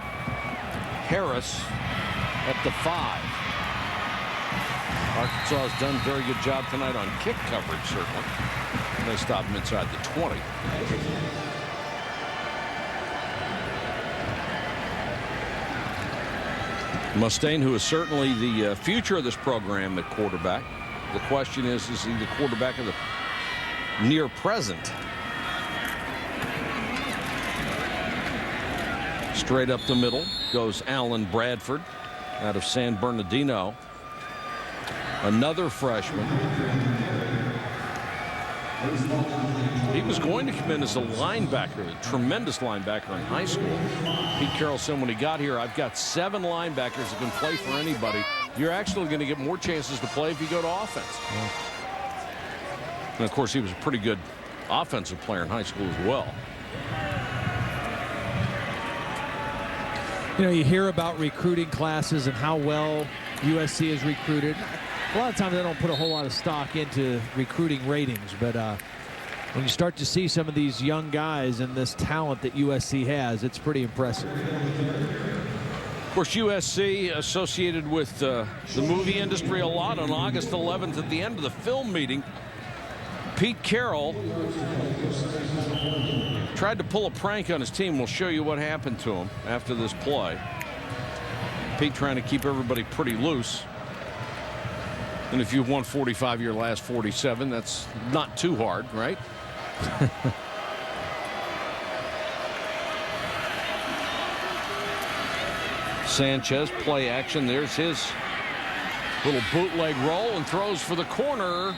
Speaker 1: Harris at the 5. Arkansas has done a very good job tonight on kick coverage, certainly. And they stop him inside the 20. Mustaine, who is certainly the future of this program at quarterback. The question is he the quarterback of the near present? Straight up the middle goes Allan Bradford out of San Bernardino. Another freshman. He was going to come in as a linebacker, a tremendous linebacker in high school. Pete Carroll said when he got here, I've got 7 linebackers that can play for anybody. You're actually going to get more chances to play if you go to offense. Yeah. And of course, he was a pretty good offensive player in high school as well.
Speaker 2: You know, you hear about recruiting classes and how well USC is recruited. A lot of times they don't put a whole lot of stock into recruiting ratings, but when you start to see some of these young guys and this talent that USC has, it's pretty impressive.
Speaker 1: Of course, USC associated with the movie industry a lot. On August 11th, at the end of the film meeting, Pete Carroll tried to pull a prank on his team. We'll show you what happened to him after this play. Pete trying to keep everybody pretty loose. And if you've won 45 your last 47, that's not too hard, right? Sanchez, play action. There's his little bootleg roll and throws for the corner.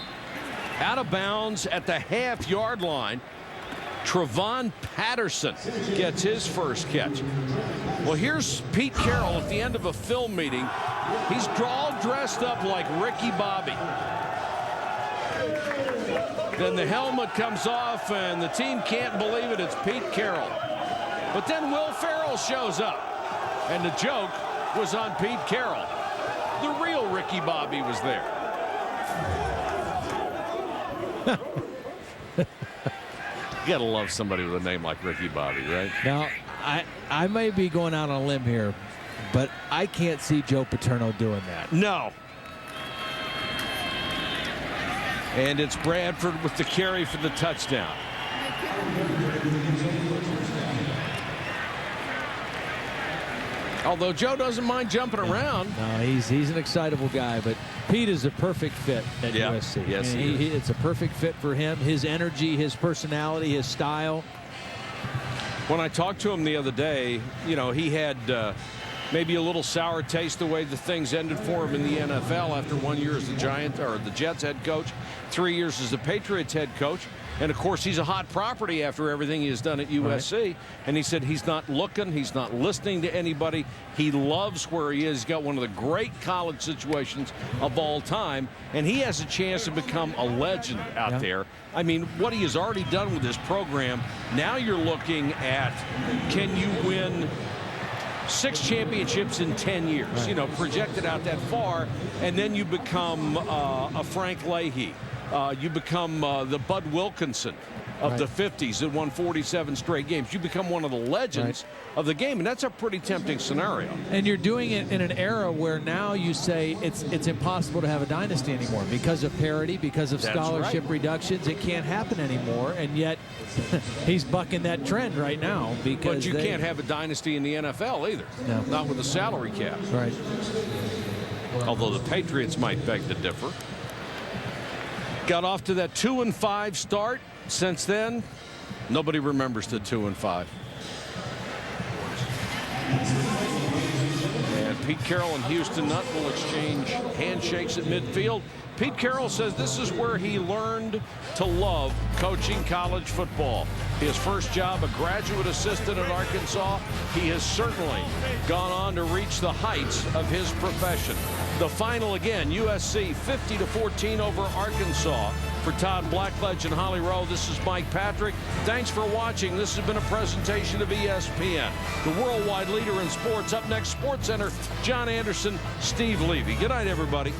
Speaker 1: Out of bounds at the half-yard line. Trevon Patterson gets his first catch. Well, here's Pete Carroll at the end of a film meeting. He's all dressed up like Ricky Bobby. Then the helmet comes off, and the team can't believe it. It's Pete Carroll. But then Will Ferrell shows up, and the joke was on Pete Carroll. The real Ricky Bobby was there. You gotta love somebody with a name like Ricky Bobby, right?
Speaker 2: Now, I may be going out on a limb here, but I can't see Joe Paterno doing that.
Speaker 1: No. And it's Bradford with the carry for the touchdown. Although Joe doesn't mind jumping around.
Speaker 2: No, he's an excitable guy, but Pete is a perfect fit at USC.
Speaker 1: Yes,
Speaker 2: it's a perfect fit for him. His energy, his personality, his style.
Speaker 1: When I talked to him the other day, you know, he had maybe a little sour taste the way the things ended for him in the NFL after 1 year as the Jets head coach, 3 years as the Patriots head coach. And, of course, he's a hot property after everything he has done at USC. Right. And he said he's not looking. He's not listening to anybody. He loves where he is. He's got one of the great college situations of all time. And he has a chance to become a legend out there. I mean, what he has already done with this program, now you're looking at, can you win 6 championships in 10 years? Right. You know, projected out that far. And then you become a Frank Leahy. You become the Bud Wilkinson of the 50s that won 47 straight games. You become one of the legends of the game, and that's a pretty tempting scenario.
Speaker 2: And you're doing it in an era where now you say it's impossible to have a dynasty anymore because of parity, because of scholarship reductions. It can't happen anymore, and yet he's bucking that trend right now. Because
Speaker 1: but you can't have a dynasty in the NFL either. No. Not with the salary cap.
Speaker 2: Right.
Speaker 1: Although the Patriots might beg to differ. Got off to that 2-5 start. Since then, nobody remembers the 2-5. And Pete Carroll and Houston Nutt will exchange handshakes at midfield. Pete Carroll says this is where he learned to love coaching college football. His first job, a graduate assistant at Arkansas. He has certainly gone on to reach the heights of his profession. The final again, USC 50-14 over Arkansas. For Todd Blackledge and Holly Rowe, this is Mike Patrick. Thanks for watching. This has been a presentation of ESPN, the worldwide leader in sports. Up next, SportsCenter, John Anderson, Steve Levy. Good night, everybody.